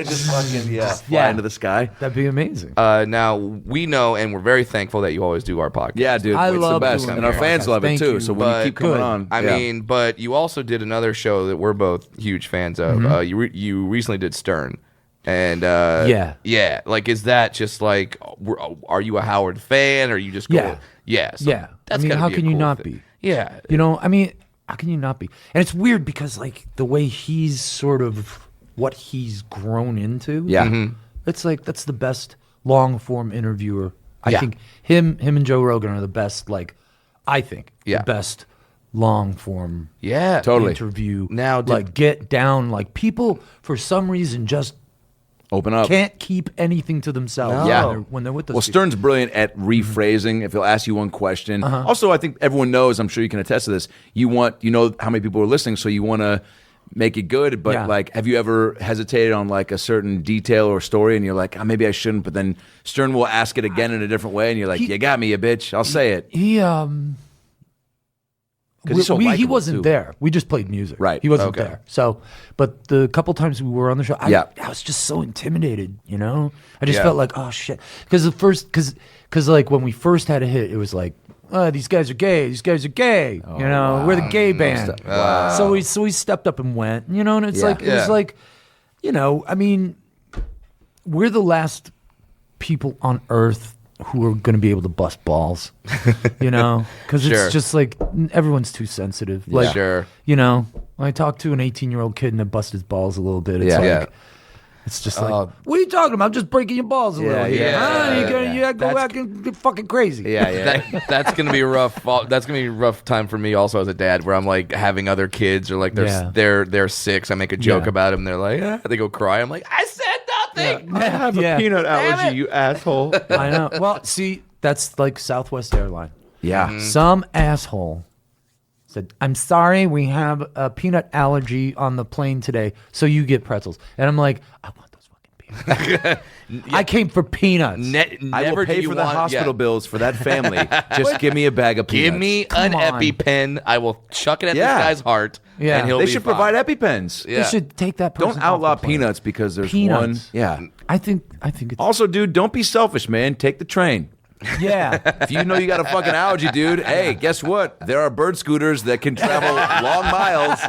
just fucking fly into the sky. That'd be amazing. Now we know, and we're very thankful that you always do our podcast. Yeah, dude. I It's the love best, doing and our the fans podcast. love it Thank too. you. So when you But keep coming good. on, I yeah. mean, but you also did another show that we're both huge fans of. You recently did Stern, and yeah. Like, is that just like, are you a Howard fan, or are you just cool? Yeah. So Yeah. That's I mean, gotta how be a can you cool not thing. be? Yeah. You know, I mean, how can you not be? And it's weird because like the way he's sort of what he's grown into. Yeah. It's like that's the best long form interviewer. I Yeah. think him and Joe Rogan are the best. Like, I think Yeah. the best long form Yeah. Totally. interview. Now, did- like get down. Like people for some reason just Open up. can't keep anything to themselves. No. Yeah. when they're with those. Well, people. Stern's brilliant at rephrasing. If he'll ask you one question. Uh-huh. Also, I think everyone knows. I'm sure you can attest to this. You know how many people are listening, so you want to make it good. But Yeah. like, have you ever hesitated on like a certain detail or story, and you're like, maybe I shouldn't. But then Stern will ask it again in a different way, and you're like, you got me, you bitch. I'll say it. He 'Cause he's so he likable, wasn't too. there. We just played music. Right. He wasn't Okay. there. So, but the couple times we were on the show, Yeah. I was just so intimidated. You know, I just Yeah. felt like, oh shit, because because like when we first had a hit, it was like, these guys are gay. These guys are gay. You know, we're the gay band. So we stepped up and went. You know, and it's Yeah. like it was like, you know, I mean, we're the last people on earth who are going to be able to bust balls, you know, because Sure. it's just like everyone's too sensitive. Like, Sure. you know, when I talk to an 18-year-old kid and I bust his balls a little bit, it's Yeah. like, Yeah. it's just like, what are you talking about? I'm just breaking your balls a little. Here. yeah, Huh? You yeah. gotta go back and get fucking crazy. Yeah. That's gonna be a rough. That's gonna be a rough time for me also as a dad, where I'm like having other kids or like they're 6. I make a joke Yeah. about them. They're like, they go cry. I'm like, I said nothing. I have a Peanut allergy, you asshole. I know. Well, see, that's like Southwest Airline. Yeah. Some asshole said, I'm sorry, we have a peanut allergy on the plane today, so you get pretzels. And I'm like, I want those fucking peanuts. I came for peanuts. I Never will do pay you for the want- hospital yeah. bills for that family. Just give me a bag of peanuts. Give me Come an on. EpiPen. I will chuck it at Yeah. this guy's heart. Yeah. and he'll They be should fine. provide EpiPens. Yeah. They should take that person Don't outlaw off the plane. peanuts because there's Peanuts. one. Yeah. I think it's Also, dude, don't be selfish, man. Take the train. yeah. If you know you got a fucking allergy, dude, hey, guess what? There are bird scooters that can travel long miles.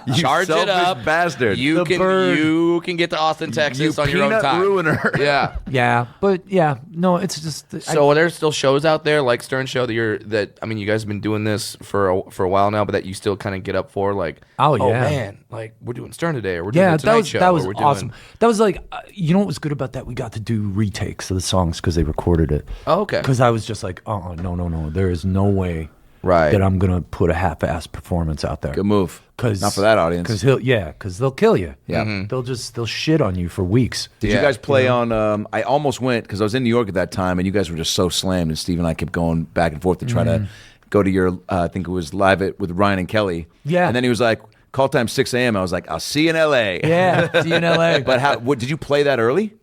You Charge it selfish up, bastard. You bird. can get to Austin, Texas you on your own peanut time. ruiner. Yeah. Yeah, but yeah, no, it's just So are there still shows out there like Stern Show that I mean, you guys have been doing this for a while now, but that you still kind of get up for, like, Oh, yeah. man, like we're doing Stern today, or we're doing yeah, the Tonight Show, that or was we're doing- awesome. That was like, you know what was good about that? We got to do retakes of the songs because they recorded it. Oh, okay. Because I was just like, no, there is no way Right. that I'm gonna put a half-ass performance out there. Good move. Cause, Not for that audience. Because they'll kill you. Yeah. They'll shit on you for weeks. Did you Yeah. guys play on? I almost went because I was in New York at that time, and you guys were just so slammed. And Steve and I kept going back and forth to try to go to your. I think it was live with Ryan and Kelly. Yeah. And then he was like, "Call time 6 a.m." I was like, "I'll see you in L.A." Yeah, see you in LA. But how? What did you play that early?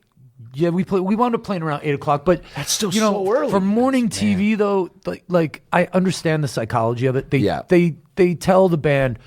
Yeah, we wound up playing around 8:00, but That's still you know, so early. for morning TV though. Like I understand the psychology of it. Yeah. They tell the band,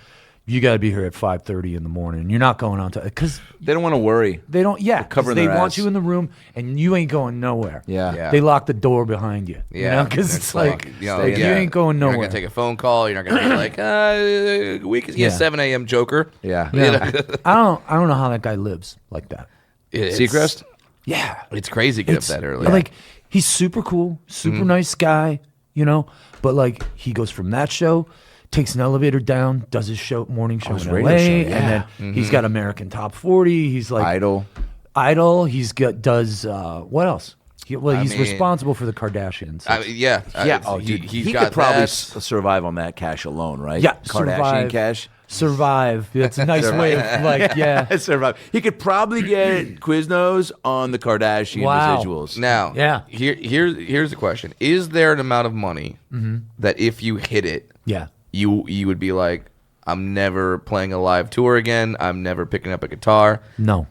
you got to be here at 5:30 in the morning. You're not going on to because They don't want to worry. they don't. Yeah, 'cause covering they their want ass. you in the room, and you ain't going nowhere. Yeah. They lock the door behind you. Yeah, because it's like, you know, you ain't going You're nowhere. not gonna take a phone call. You're not gonna be like, we can get 7 a.m. Joker. Yeah. You know? I don't know how that guy lives like that. Seacrest? Yeah, It's crazy to get up that early. Like he's super cool, super nice guy, But like he goes from that show, takes an elevator down, does his morning show his in radio LA, show, yeah. and then he's got American Top 40. He's like Idol. He's does what else? He's mean, responsible for the Kardashians. He got could probably that. survive on that cash alone, right? Yeah, Kardashian cash. Survive. That's a nice way of Survive. He could probably get Quiznos on the Kardashian residuals. Now, Yeah. here's the question: is there an amount of money that if you hit it, you would be like, I'm never playing a live tour again. I'm never picking up a guitar. No,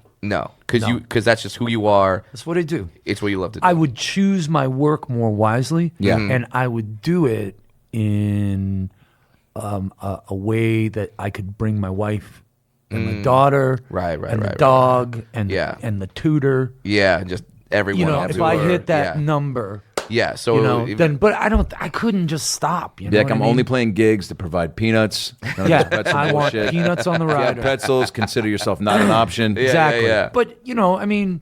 because that's just who you are. that's what I do. It's what you love to do. I would choose my work more wisely. Yeah. And I would do it in a way that I could bring my wife and my daughter, Right, and the right. dog, and Yeah. and the tutor. yeah, just everyone. on If tour. I hit that yeah. number, yeah. So but I couldn't just stop. You know Be like, what I I'm mean? only playing gigs to provide peanuts. None of Yeah, this pretzel I want bullshit. peanuts on the If you have rider. pretzels, consider yourself not an option. Yeah. Exactly. yeah. But I mean,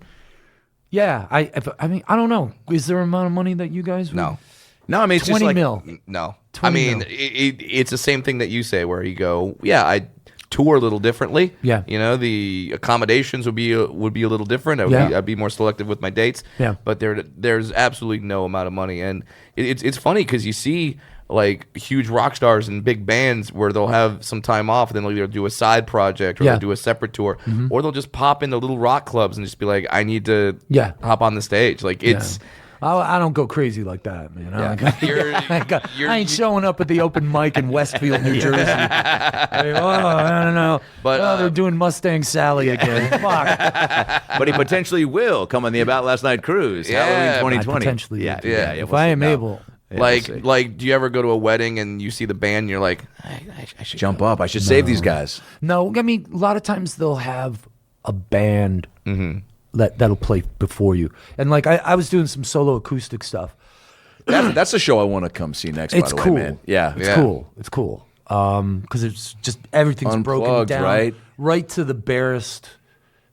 yeah. I don't know. Is there an amount of money that you guys would? No. No, I mean, it's 20 just like, mil. No, 20 I mean mil. it's the same thing that you say, where you go, I tour a little differently. Yeah. The accommodations would be a little different. I'd be more selective with my dates. Yeah. But there's absolutely no amount of money, and it's funny because you see like huge rock stars and big bands where they'll have some time off, and then they'll either do a side project or Yeah. they'll do a separate tour, or they'll just pop into little rock clubs and just be like, I need to hop on the stage. Like it's. I don't go crazy like that, man. I ain't showing up at the open mic in Westfield, New Jersey. I don't know. But, they're doing Mustang Sally again. Fuck. but he potentially will come on the About Last Night cruise. Yeah, Halloween I 2020. potentially Yeah, will. yeah. If we'll I see. am No. able. Yeah, we'll see. Like, do you ever go to a wedding and you see the band and you're like, I should Jump up. I should save these guys. No, I mean, a lot of times they'll have a band that'll play before you. And like, I was doing some solo acoustic stuff. That's a show I want to come see next. It's by the cool. way, man. Yeah, It's Yeah. cool. It's cool. Because it's just everything's broken Unplugged, down right? to the barest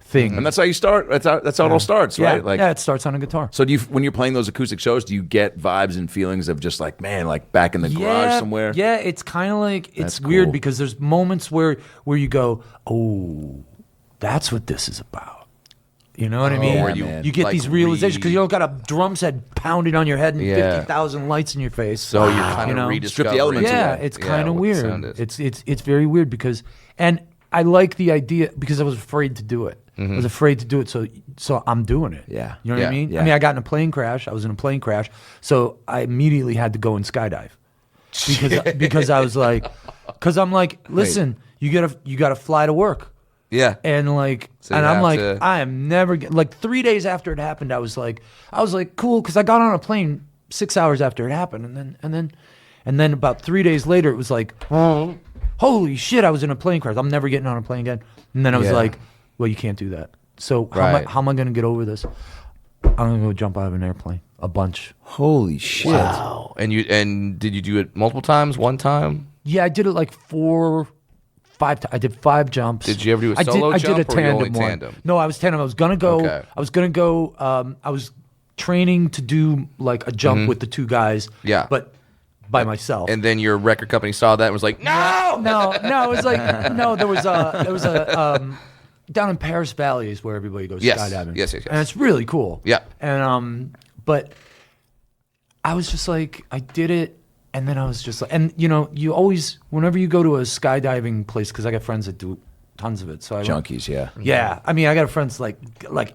thing. and that's how you start. That's how it all starts, yeah, right? Like, it starts on a guitar. so do you, when you're playing those acoustic shows, do you get vibes and feelings of just like, man, like back in the garage somewhere? Yeah, it's kind of like it's That's weird cool. because there's moments where you go, oh, that's what this is about. You know what I mean? where you, get like, these realizations because you don't got a drum set pounded on your head and Yeah. 50,000 lights in your face. So you're kind of You know? rediscovering. Strip the elements Yeah, away. it's kind of what the sound weird. is. It's very weird because, and I like the idea because I was afraid to do it. I was afraid to do it, so I'm doing it. Yeah. You know what I Yeah, mean? yeah. I mean, I got in a plane crash. I was in a plane crash, so I immediately had to go and skydive because I was like, because I'm like, listen, you gotta fly to work. Yeah. And like, So you and I'm have like, to- I am never like 3 days after it happened. I was like, cool, because I got on a plane 6 hours after it happened, and then about 3 days later, it was like, holy shit, I was in a plane crash. I'm never getting on a plane again. And then I was Yeah. like, well, you can't do that. So Right. how am I going to get over this? I'm gonna go jump out of an airplane a bunch. Holy shit! Wow. And did you do it multiple times? One time? Yeah, I did it like 4, 5 times. I did 5 jumps. Did you ever do a I solo did jump, a or you only tandem one. tandem? No, I was tandem. I was gonna go. Okay. I was training to do like a jump with the 2 guys. Yeah. but by myself. And then your record company saw that and was like, no! no, it was like no. There was a down in Paris Valley is where everybody goes Yes. skydiving. Yes. And it's really cool. Yeah. And but I was just like, I did it, and then I was just like, and you always, whenever you go to a skydiving place, because I got friends that do tons of it, so I went- Junkies, yeah. Yeah, I mean, I got a friend's like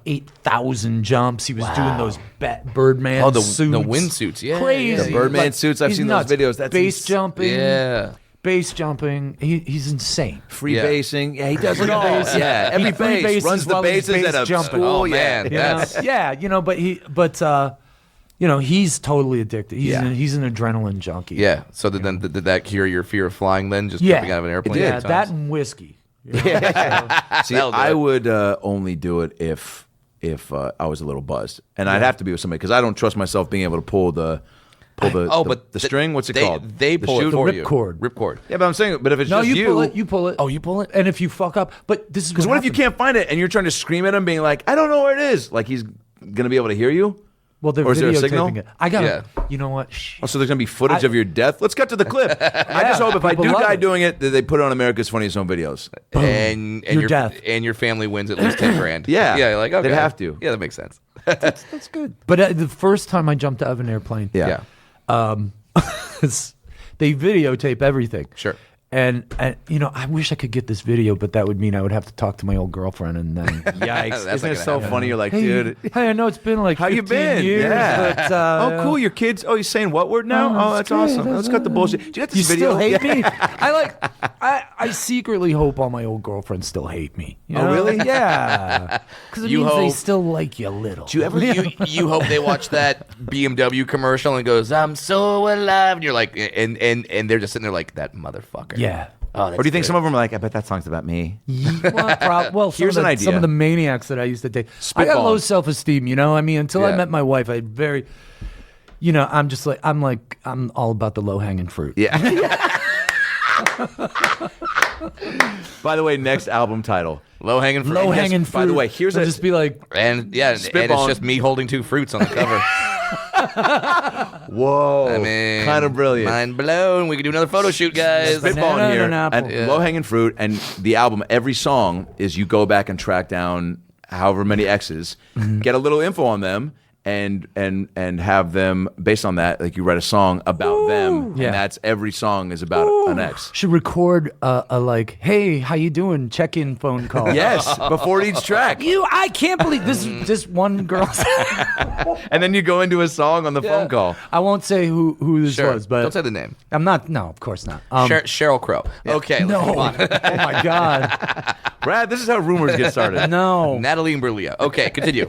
8,000 jumps. He was doing those Birdman Oh, the suits. windsuits, yeah, crazy. yeah. The Birdman suits, I've he's seen those nuts. videos. That's base jumping. Yeah. Base jumping. He's insane. Free Yeah. basing. Yeah, he does it all. basing. Yeah, every He free base bases runs the while he's bases base at a jumping. school. Oh, yeah. man. You know? That's- Yeah, but he's totally addicted. He's, Yeah. he's an adrenaline junkie. Yeah. So then did that cure your fear of flying then? Just jumping out of an airplane? Yeah, times? that and whiskey. See, That'll do I it. would only do it if I was a little buzzed, and I'd have to be with somebody because I don't trust myself being able to pull the string. What's it called? They pull it for you. Ripcord. Ripcord. Yeah, but I'm saying, but if it's No, just you pull it. You pull it. Oh, you pull it. And if you fuck up, but this is because what if you can't find it and you're trying to scream at him, being like, "I don't know where it is," like he's gonna be able to hear you? Well, they're Or is there a signal? videotaping it. I got. Yeah. You know what? Shh. Oh, so there's gonna be footage of your death. Let's cut to the clip. I just hope if I people do love die it. doing it, that they put it on America's Funniest Home Videos. And Your your death. and your family wins at least 10 grand. Yeah. Yeah. Like okay. They'd have to. Yeah, that makes sense. That's good. But the first time I jumped out of an airplane, Yeah. they videotape everything. Sure. And I wish I could get this video, but that would mean I would have to talk to my old girlfriend, and then Yikes! That's Isn't not it so gonna funny? You're like, hey, dude. hey, I know it's been like How you 15 been? years, Yeah. but, Oh, cool. Your kids. Oh, he's saying what word now? Oh, that's great. awesome. Let's cut the bullshit. Do you get You this video? still hate me? I secretly hope all my old girlfriends still hate me. You Oh, know? really? Yeah. Because it You means they hope- still like you a little. Do you ever you hope they watch that BMW commercial and goes, "I'm so alive," and you're like, and they're just sitting there like that motherfucker. Yeah. Oh, Or do you think some of them are like, I bet that song's about me? Well, Here's some an of the, some idea. of the maniacs that I used to date. I got Spitballing. low self-esteem, I mean, until I Yeah. met my wife, I had very, I'm all about the low-hanging fruit. Yeah. By the way, next album title. low hanging fruit. Low-hanging fruit. by the way, here's I'll a- just be like, And yeah, and Spitball. it's just me holding two fruits on the cover. Whoa. I mean, kind of brilliant. Mind blown. We can do another photo shoot, guys. Banana Spitballing and here. an apple. And Yeah. Low Hanging Fruit. And the album, every song is you go back and track down however many exes, get a little info on them. And have them based on that, like you write a song about them, Yeah. and that's every song is about an ex. should record a like, hey, how you doing? Check-in phone call. Yes, before each track, I can't believe this one girl. and then you go into a song on the phone call. I won't say who this Sure. was, but Don't say the name. I'm not. No, of course not. Sheryl Crow. Okay, let's No. move on. Oh my God. Brad, this is how rumors get started. No. Natalie Imbruglia. Okay, continue.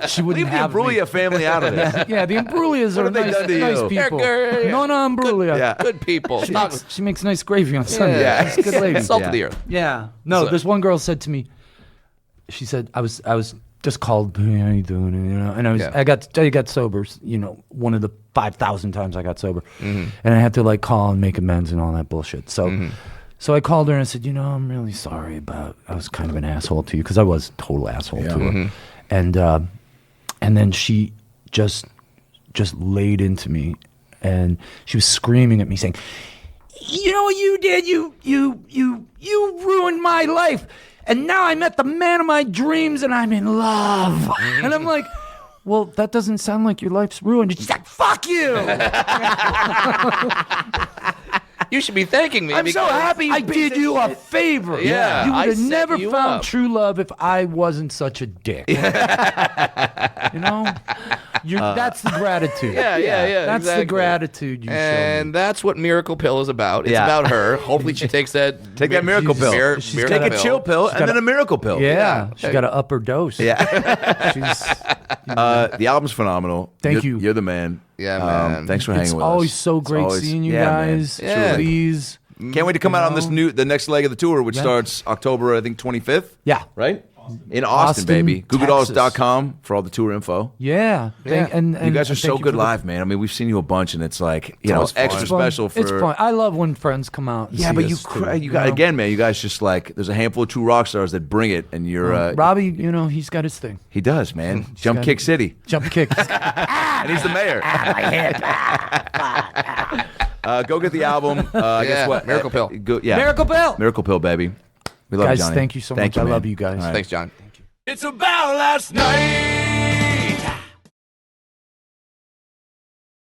She wouldn't Leave the have me. Imbruglia family out of this. Yeah, the Imbruglias are have they nice, done to nice you? people. They're good. Nona Imbruglia. Yeah. Good people. She makes nice gravy on Sunday. Yeah. She's a good lady. Salt Yeah. of the earth. Yeah. No, So- this one girl said to me, she said, I was just called, hey, how you doing? And Yeah. I got sober, one of the 5,000 times I got sober. And I had to like call and make amends and all that bullshit. So so I called her and I said, I'm really sorry about, I was kind of an asshole to you, because I was a total asshole to her. And then she just laid into me, and she was screaming at me saying, you know what you did? You ruined my life. And now I met the man of my dreams and I'm in love. And I'm like, well, that doesn't sound like your life's ruined. And she's like, fuck you. You should be thanking me. I'm so happy I did you a favor. Yeah, You would I have set never you found up. true love if I wasn't such a dick. That's the gratitude. Yeah. That's exactly. the gratitude you show me. And that's what Miracle Pill is about. It's Yeah. about her. Hopefully she takes that. Take that miracle pill. Miracle Take a chill pill and then a miracle pill. Yeah, she's got an upper dose. Yeah. She's, The album's phenomenal. Thank You're- you. You're the man. Yeah, man. Thanks for hanging it's with always us. so It's great always- seeing you yeah, man. guys. Yeah. Please. Can't wait to come out on the next leg of the tour, which Yeah. starts October, I think, 25th. Yeah. Right? In Austin, baby. Texas. GooGooDolls.com for all the tour info. Yeah. And You guys are and so thank you good for the- live, man. I mean, we've seen you a bunch, and it's like, always fun. extra It's fun. special for. It's fun. I love when friends come out. And Yeah, see but you us, too, you got know? again, man. You guys just like there's a handful of true rock stars that bring it, and you're Robbie, he's got his thing. he does, man. Jump got Kick it. City, Jump kick. and he's the mayor. Go get the album. I guess what Miracle Pill. Miracle Pill. Miracle Pill, baby. We love Guys, you, Johnny. thank you so much. I man. love you guys. All right. Thanks, John. It's about last night.